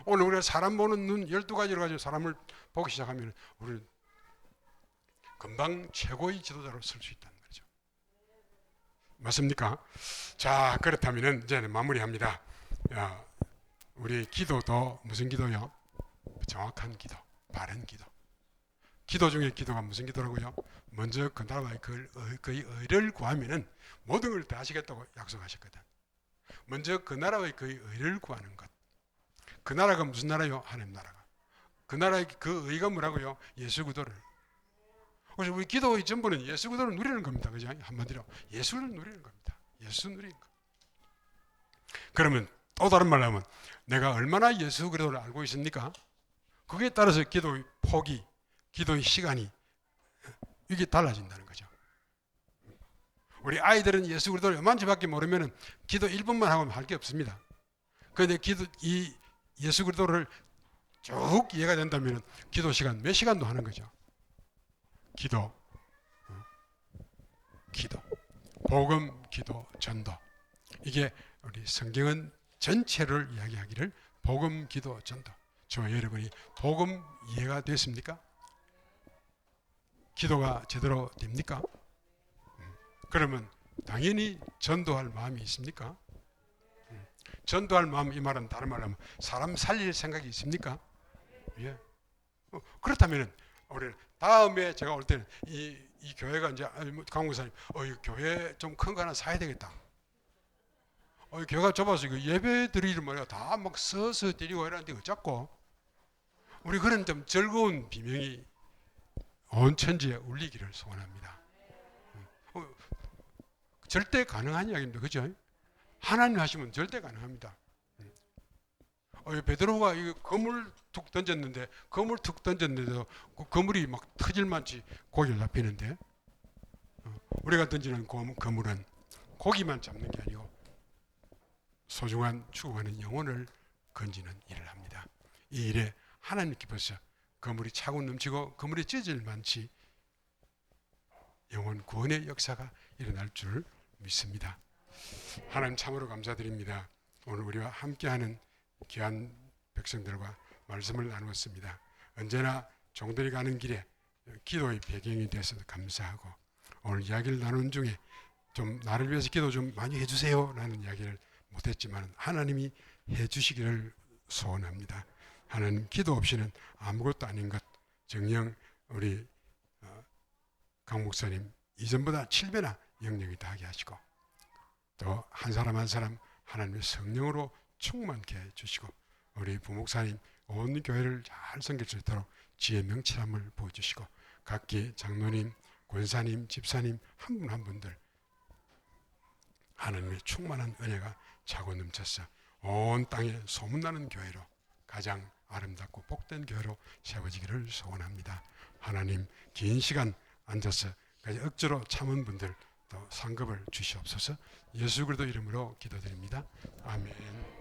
오늘 우리가 사람 보는 눈 12가지로 가지고 사람을 보기 시작하면 우리는 금방 최고의 지도자로 설 수 있다는 거죠. 맞습니까? 자, 그렇다면 이제 마무리합니다. 우리 기도도 무슨 기도요? 정확한 기도, 바른 기도. 기도 중에 기도가 무슨 기도라고요? 먼저 그 나라의 그의 의를 구하면은 모든 걸 다 하시겠다고 약속하셨거든. 먼저 그 나라의 그의 의를 구하는 것. 그 나라가 무슨 나라요? 하나님 나라가. 그 나라의 그 의가 뭐라고요? 예수 그리스도를. 그래서 우리 기도의 전부는 예수 그리스도를 누리는 겁니다. 그죠? 한마디로 예수를 누리는 겁니다. 예수 누리는 것. 그러면 또 다른 말로 하면 내가 얼마나 예수 그리스도를 알고 있습니까? 그에 따라서 기도의 폭이, 기도의 시간이 이게 달라진다는 거죠. 우리 아이들은 예수 그리스도를 요만치밖에 모르면 기도 1분만 하고 할 게 없습니다. 그런데 이 예수 그리스도를 쭉 이해가 된다면 기도 시간 몇 시간도 하는 거죠. 기도, 기도, 복음, 기도, 전도. 이게 우리 성경은 전체를 이야기하기를 복음, 기도, 전도. 저와 여러분이 복음 이해가 됐습니까? 기도가 제대로 됩니까? 그러면 당연히 전도할 마음이 있습니까? 전도할 마음, 이 말은 다른 말로 하면 사람 살릴 생각이 있습니까? 예. 그렇다면 우리 다음에 제가 올 때는 이 교회가 이제 강 목사님, 이 교회 좀 큰 거 하나 사야 되겠다. 교회가 좁아서 이거 예배 드리를 말이야 다 막 써서 드리고 이러는데 어쩌고 우리 그런 좀 즐거운 비명이 온 천지에 울리기를 소원합니다. 절대 가능한 이야기입니다. 그죠? 하나님 하시면 절대 가능합니다. 베드로가 이 그물 툭 던졌는데 그물 툭 던졌는데도 그 그물이 막 터질만치 고기를 잡히는데 우리가 던지는 그물은 고기만 잡는 게 아니고 소중한 추구하는 영혼을 건지는 일을 합니다. 이 일에 하나님 기뻐서 그물이 차고 넘치고 그물이 찢어질 만치 영혼 구원의 역사가 일어날 줄 믿습니다. 하나님 참으로 감사드립니다. 오늘 우리와 함께하는 귀한 백성들과 말씀을 나누었습니다. 언제나 종들이 가는 길에 기도의 배경이 되어서 감사하고 오늘 이야기를 나눈 중에 좀 나를 위해서 기도 좀 많이 해주세요 라는 이야기를 못했지만 하나님이 해주시기를 소원합니다. 하나님 기도 없이는 아무것도 아닌 것 정녕 우리 강 목사님 이전보다 7배나 영역이 다하게 하시고 또 한 사람 한 사람 하나님의 성령으로 충만케 해주시고 우리 부목사님 온 교회를 잘 섬길 수 있도록 지혜 명철함을 보여주시고 각기 장로님, 권사님, 집사님 한 분 한 분들 하나님의 충만한 은혜가 차고 넘쳐서 온 땅에 소문나는 교회로 가장 아름답고 복된 교회로 세워지기를 소원합니다. 하나님 긴 시간 앉아서 억지로 참은 분들 또 상급을 주시옵소서. 예수 그리스도 이름으로 기도드립니다. 아멘.